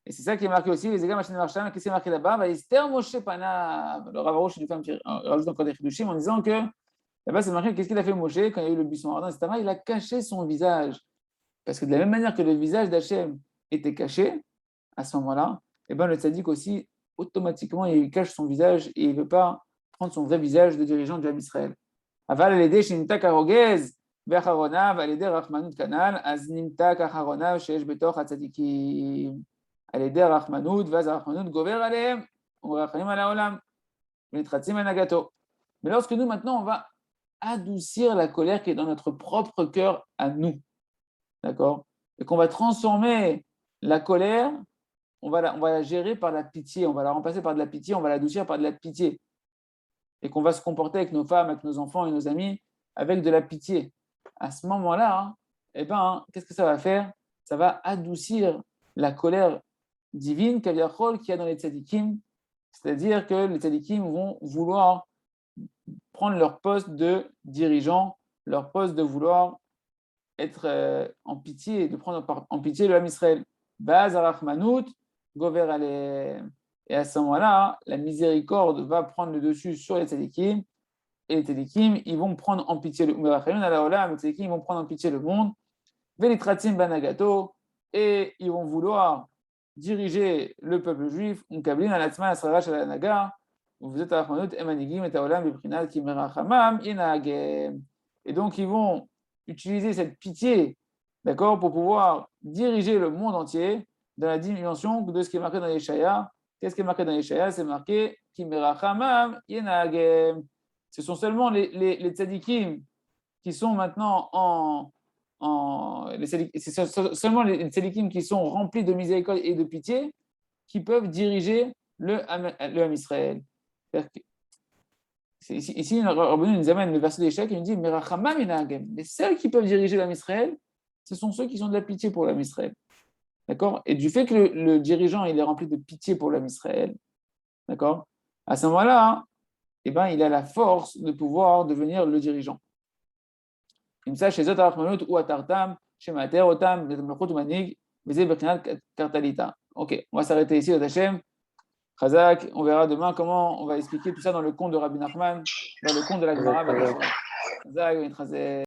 Speaker 1: Et c'est ça qui est marqué aussi, les égales machines marchand, qu'est-ce qui est marqué là-bas? Esther Moshe Pana, le Rav Arush, il rajoute encore des chidushim en disant que là-bas, c'est marqué qu'est-ce qu'il a fait Moshe quand il y a eu le buisson ardent, etc. Il a caché son visage. Parce que de la même manière que le visage d'Hachem était caché à ce moment-là, et ben le tzaddik aussi, automatiquement, il cache son visage et il ne veut pas prendre son vrai visage de dirigeant du peuple Israël. Aval al-edeh shinimtak harogez ve'acharonav al-edeh rachmanut kanal az nimtak acharonav sheyesh betoch hatzadikim. על-ידי הרחמנות, ואז הרחמנות גובר עליהם, ומרחמים על העולם, ונתחצים הנהגתו. Mais lorsque nous, maintenant, on va adoucir la colère qui est dans notre propre cœur à nous, d'accord? Et qu'on va transformer la colère, on va la gérer par la pitié, on va la remplacer par de la pitié, on va l'adoucir par de la pitié. Et qu'on va se comporter avec nos femmes, avec nos enfants et nos amis, avec de la pitié. À ce moment-là, eh ben, qu'est-ce que ça va faire? Ça va adoucir la colère divine qu'il y a dans les tzadikim, c'est-à-dire que les tzadikim vont vouloir prendre leur poste de dirigeant, leur poste de vouloir être en pitié, de prendre en pitié le Ham Israël. Baz arachmanut, gover ale. Et à ce moment-là, la miséricorde va prendre le dessus sur les tzadikim, et les tzadikim, ils vont prendre en pitié le monde. Les tzadikim, ils vont prendre en pitié le monde. Velitratzim banagato, et ils vont vouloir diriger le peuple juif, vous êtes et donc ils vont utiliser cette pitié, d'accord, pour pouvoir diriger le monde entier dans la dimension de ce qui est marqué dans Yeshaya. Qu'est-ce qui est marqué dans Yeshaya? C'est marqué ce sont seulement les tzadikim qui sont maintenant c'est seulement les tzadikim qui sont remplis de miséricorde et de pitié qui peuvent diriger le Ham Israël. Ici, Rabbeinu nous amène le verset d'échec et il nous dit Merachamam inagem. Les seuls qui peuvent diriger le Ham Israël, ce sont ceux qui ont de la pitié pour le Ham Israël. D'accord? Et du fait que le dirigeant il est rempli de pitié pour le Ham Israël, d'accord? À ce moment-là, eh ben, il a la force de pouvoir devenir le dirigeant. Comme ça, chez Zot Arachmanut ou Atartam, chez Mater, Otam, Betamlachot ou Manig, Bezé Bechinat Kartalita. Ok, on va s'arrêter ici, Hachem. Chazak, on verra demain comment on va expliquer tout ça dans le conte de Rabbi Nachman, dans le conte de la Gemara. Chazak,